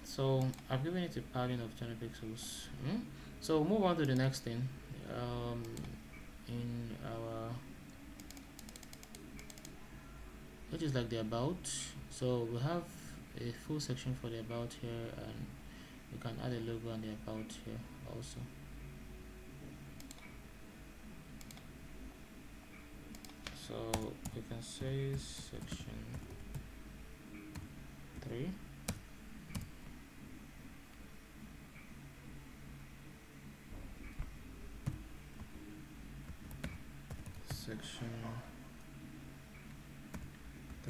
so I've given it a padding of 20 pixels. So move on to the next thing. In our, which is like the about. So we have a full section for the about here, and we can add a logo on the about here also. So we can say section 3. Section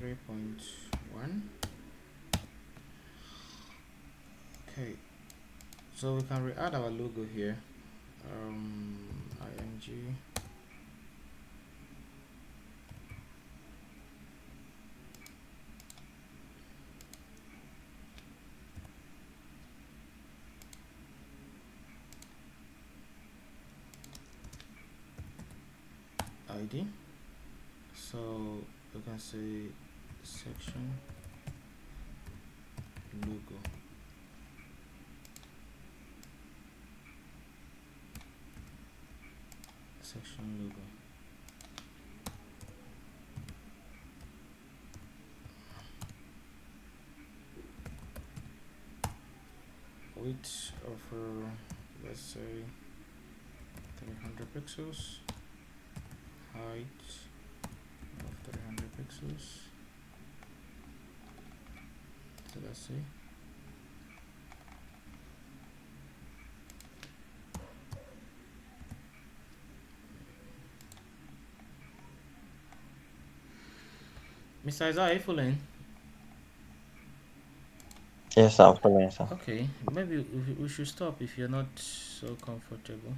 3.1. Okay, so we can re-add our logo here. IMG ID. So we can say section logo. Section logo. Width of let's say 300 pixels. Height of 300 pixels. So let's see. Mr. Isaiah, are you following? Yes, I'm following, sir. Okay, maybe we should stop if you're not so comfortable.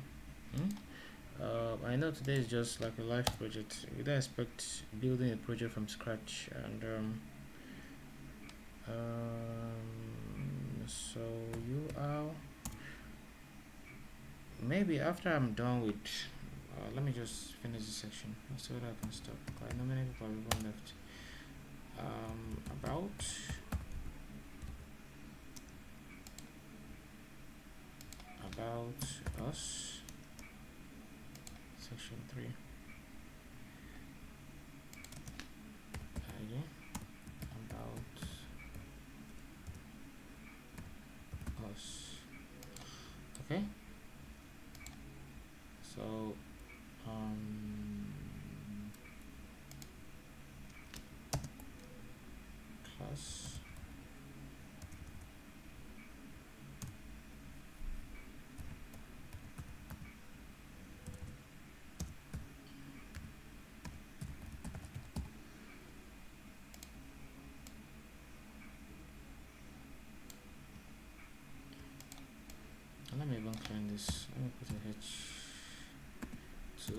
I know today is just like a live project. We don't expect building a project from scratch, and so you are maybe after I'm done with let me just finish this section so that I can stop. I know many people have even left. About us, section 3. ID about us. Okay, so class find this. Let me put a H2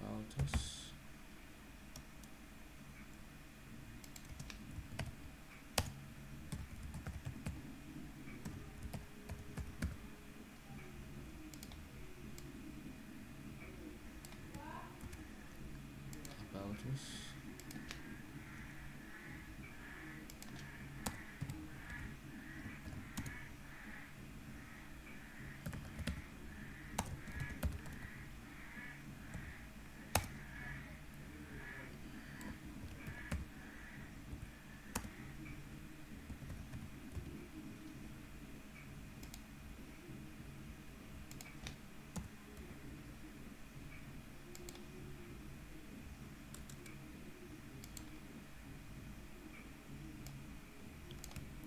about us. About us.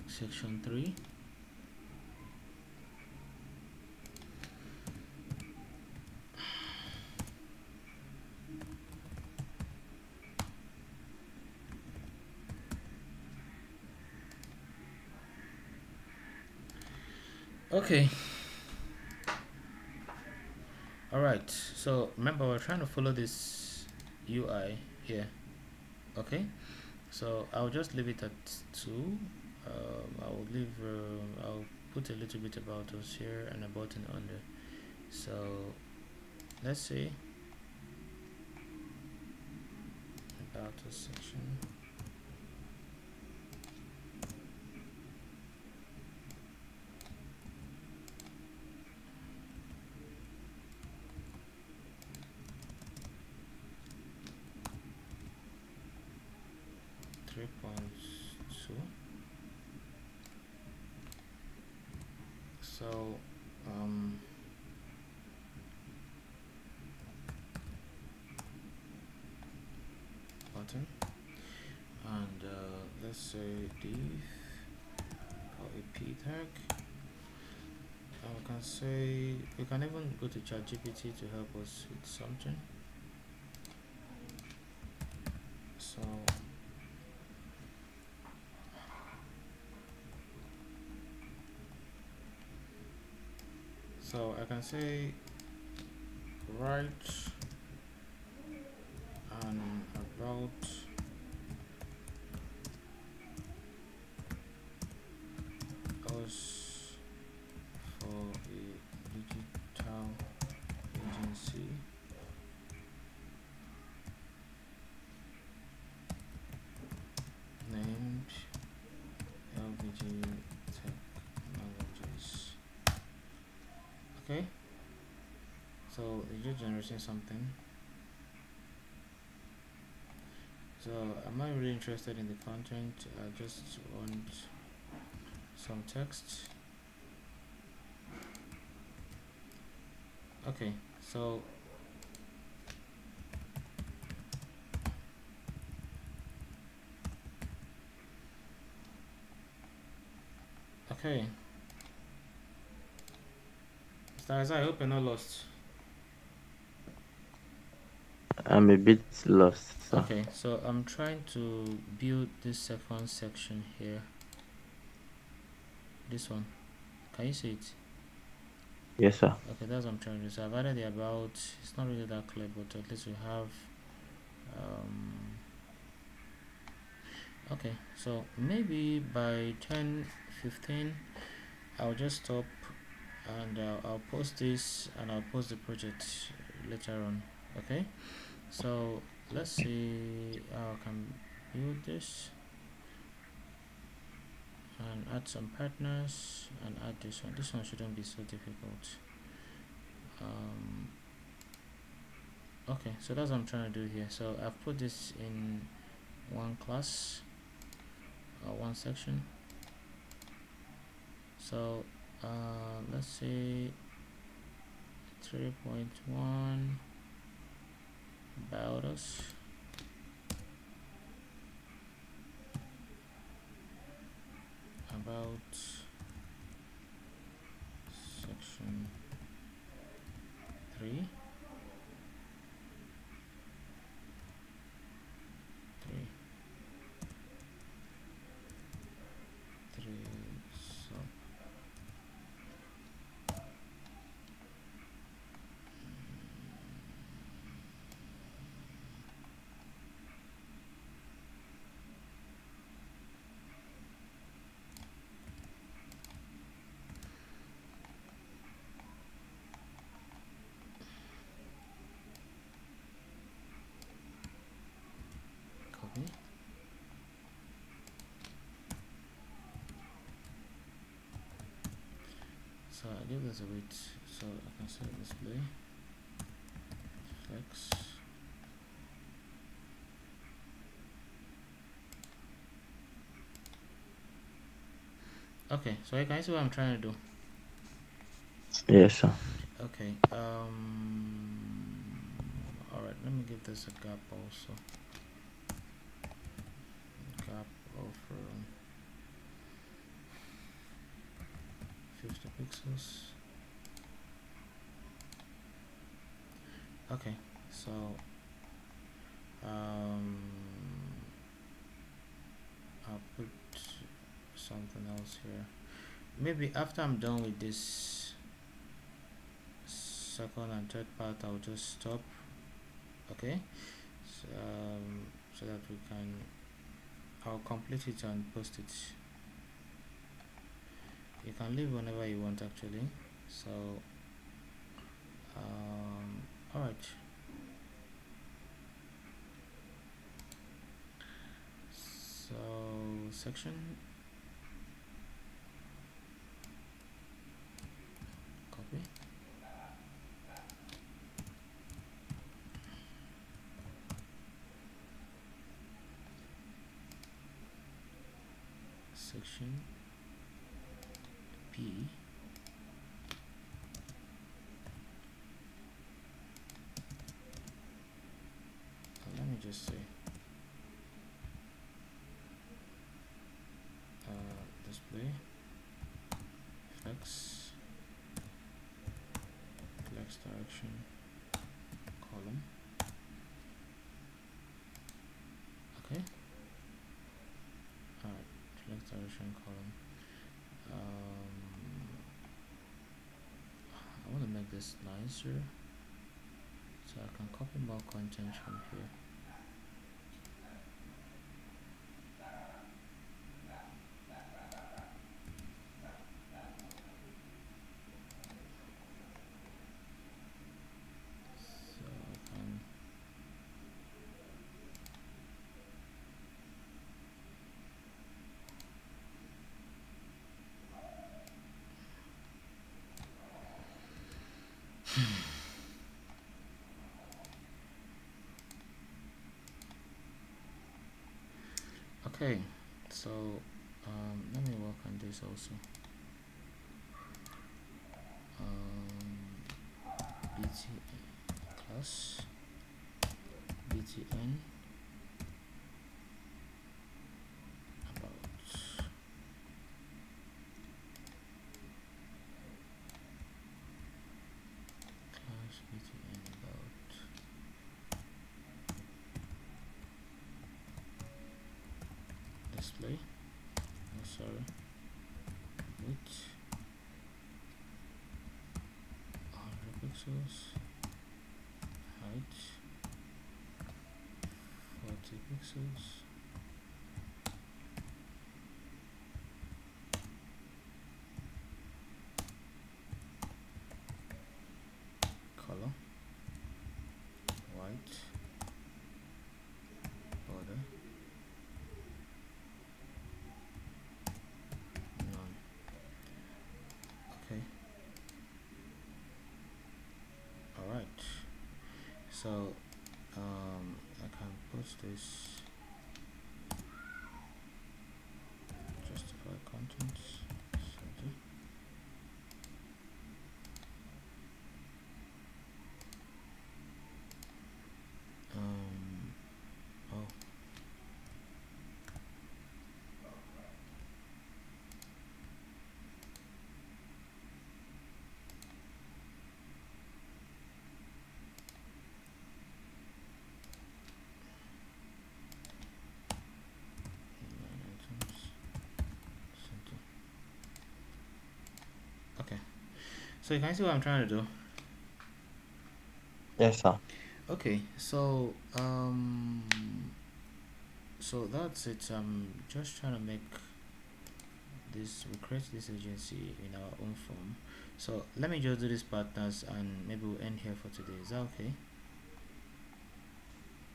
Section 3. Okay. Alright, so remember we're trying to follow this UI here. Okay, so I'll just leave it at 2. I'll put a little bit about us here and a button under. So let's see about us section. So button, and let's say div or a p tag. We can say we can even go to ChatGPT to help us with something. So I can say write and about us for a digital agency named LVG Technologies. Okay, so it's just generating something. So I'm not really interested in the content. I just want some text. Okay, so okay, Stars, I hope you're not lost. I'm a bit lost. So. Okay, so I'm trying to build this second section here. This one, can you see it? Yes, sir. Okay, that's what I'm trying to do. So I've added the about. It's not really that clear, but at least we have okay, so maybe by 10:15 I'll just stop, and I'll post this, and I'll post the project later on. Okay, so let's see how I can build this and add some partners and add this one. This one shouldn't be so difficult. Okay, so that's what I'm trying to do here. So I've put this in one class or one section. So let's say 3.1 about us. About section 3. So I give this a weight, so I can say display flex. Okay, so you can see what I'm trying to do. Yes, sir. Okay, all right, let me give this a gap also. Gap of 50 pixels. Okay, so I'll put something else here. Maybe after I'm done with this second and third part, I'll just stop. Okay, so, so that we can, I'll complete it and post it. You can leave whenever you want actually. So all right, so section, copy, section P, let me just say display flex, flex direction column. Okay, all right, flex direction column. I want to make this nicer, so I can copy more content from here. So I can okay, so let me work on this also. BT class btn about class btn about display, oh sorry, width 100 pixels, height 40 pixels, color white, border none. Okay, all right, so I can put this justify contents center. Oh, line items center. Okay, so you can see what I'm trying to do. Yes, sir. Okay, so so that's it. I'm just trying to make this, we create this agency in our own form. So let me just do these partners and maybe we'll end here for today. Is that okay?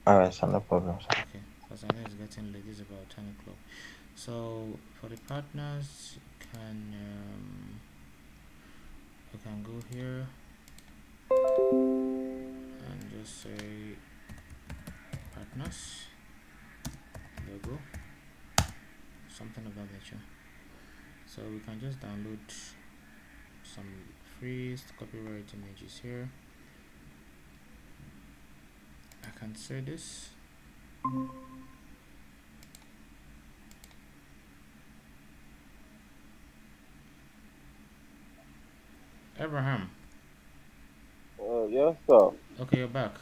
All right, sir. No problem, sir. Okay, because I know it's getting late. It's about 10 o'clock. So for the partners, can we can go here and just say partners logo, something of that nature. So we can just download some free copyright images here. I can say this. Abraham. Yes, sir. Okay, you're back.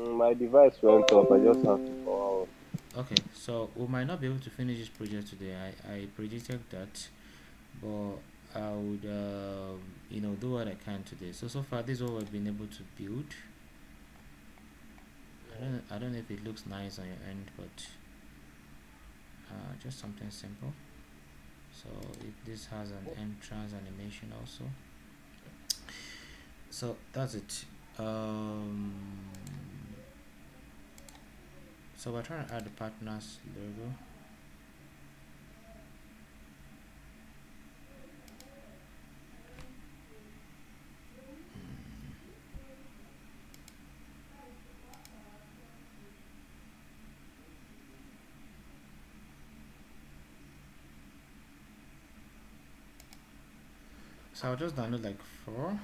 My device went off. I just have to power on. Okay, so we might not be able to finish this project today. I predicted that, but I would do what I can today. So far this is what we've been able to build. I don't know if it looks nice on your end, but just something simple. So if this has an entrance animation also, so that's it. So we're trying to add the partners logo. So I'll just download like 4.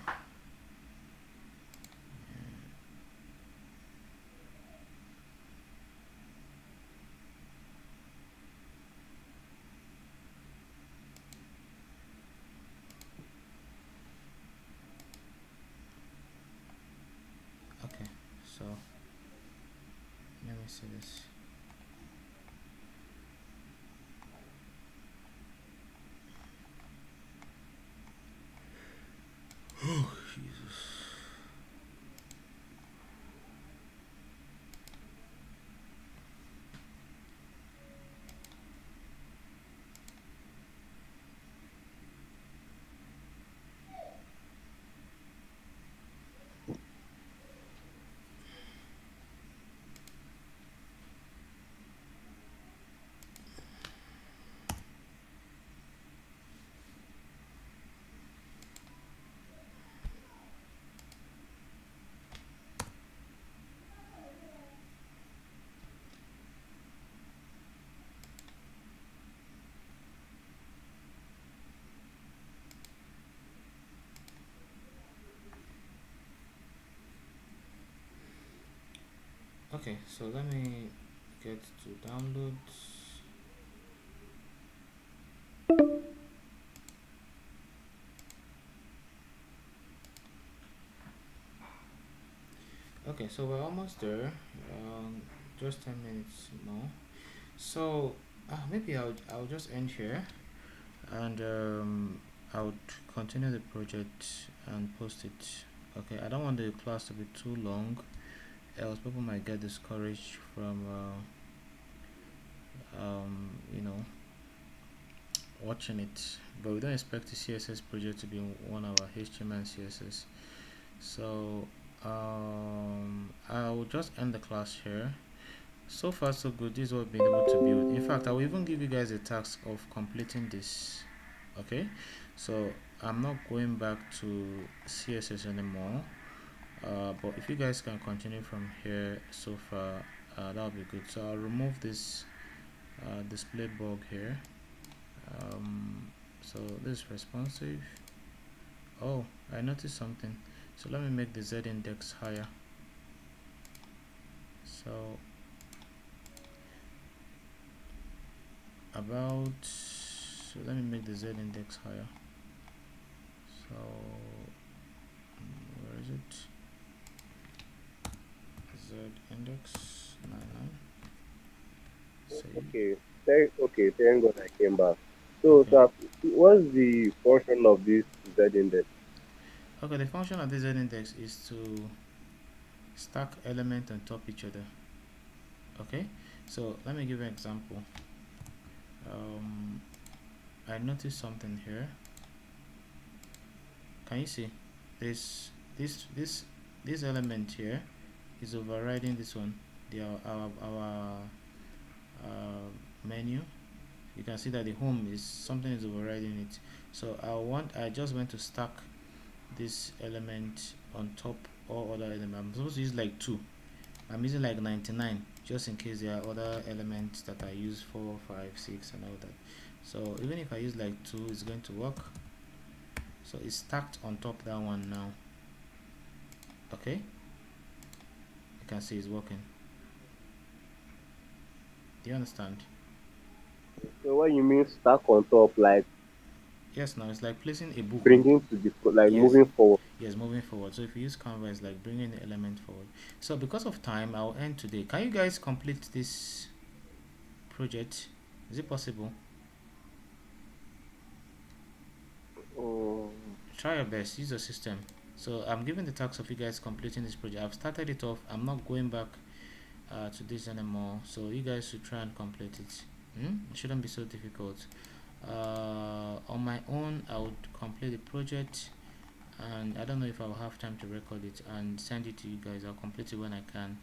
Okay, so let me see this. Oh, Jesus. Okay, so let me get to downloads. Okay, so we're almost there. Just 10 minutes more. So maybe I'll just end here, and I would continue the project and post it. Okay, I don't want the class to be too long, else people might get discouraged from watching it. But we don't expect the CSS project to be one of our HTML and CSS. So I will just end the class here. So far so good. This is what we've been able to build. In fact, I will even give you guys a task of completing this. Okay, so I'm not going back to CSS anymore, but if you guys can continue from here so far, that would be good. So I'll remove this display bug here. So this is responsive. Oh, I noticed something. So let me make the Z index higher. So let me make the Z index higher. So where is it? Z index 99. Okay. Thank God I came back. So, Okay. sir, what's the function of this Z index? Okay, the function of this Z index is to stack elements on top each other. Okay, so let me give you an example. I noticed something here. Can you see this element here is overriding this one, our menu. You can see that the home is something is overriding it. So I just went to stack this element on top or other element. I'm supposed to use like 2. I'm using like 99 just in case there are other elements that I use 4, 5, 6 and all that. So even if I use like 2, it's going to work. So it's stacked on top that one now. Okay, you can see it's working. Do you understand? So what you mean stack on top, like Yes, now it's like placing a book on. bringing to the like Yes, moving forward? yes, moving forward. So if you use Canva, it's like bringing the element forward. So because of time, I'll end today. Can you guys complete this project? Is it possible? Mm, Try your best. Use your system. So I'm giving the task of you guys completing this project. I've started it off. I'm not going back to this anymore. So you guys should try and complete it. It shouldn't be so difficult. On my own, I would complete the project, and I don't know if I'll have time to record it and send it to you guys. I'll complete it when I can,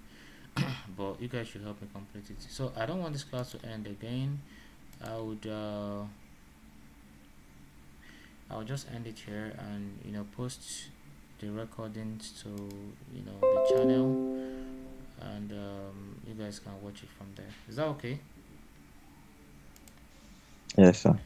but you guys should help me complete it. So I don't want this class to end again. I would I'll just end it here and post the recordings to the channel, and you guys can watch it from there. Is that okay? Yes, sir.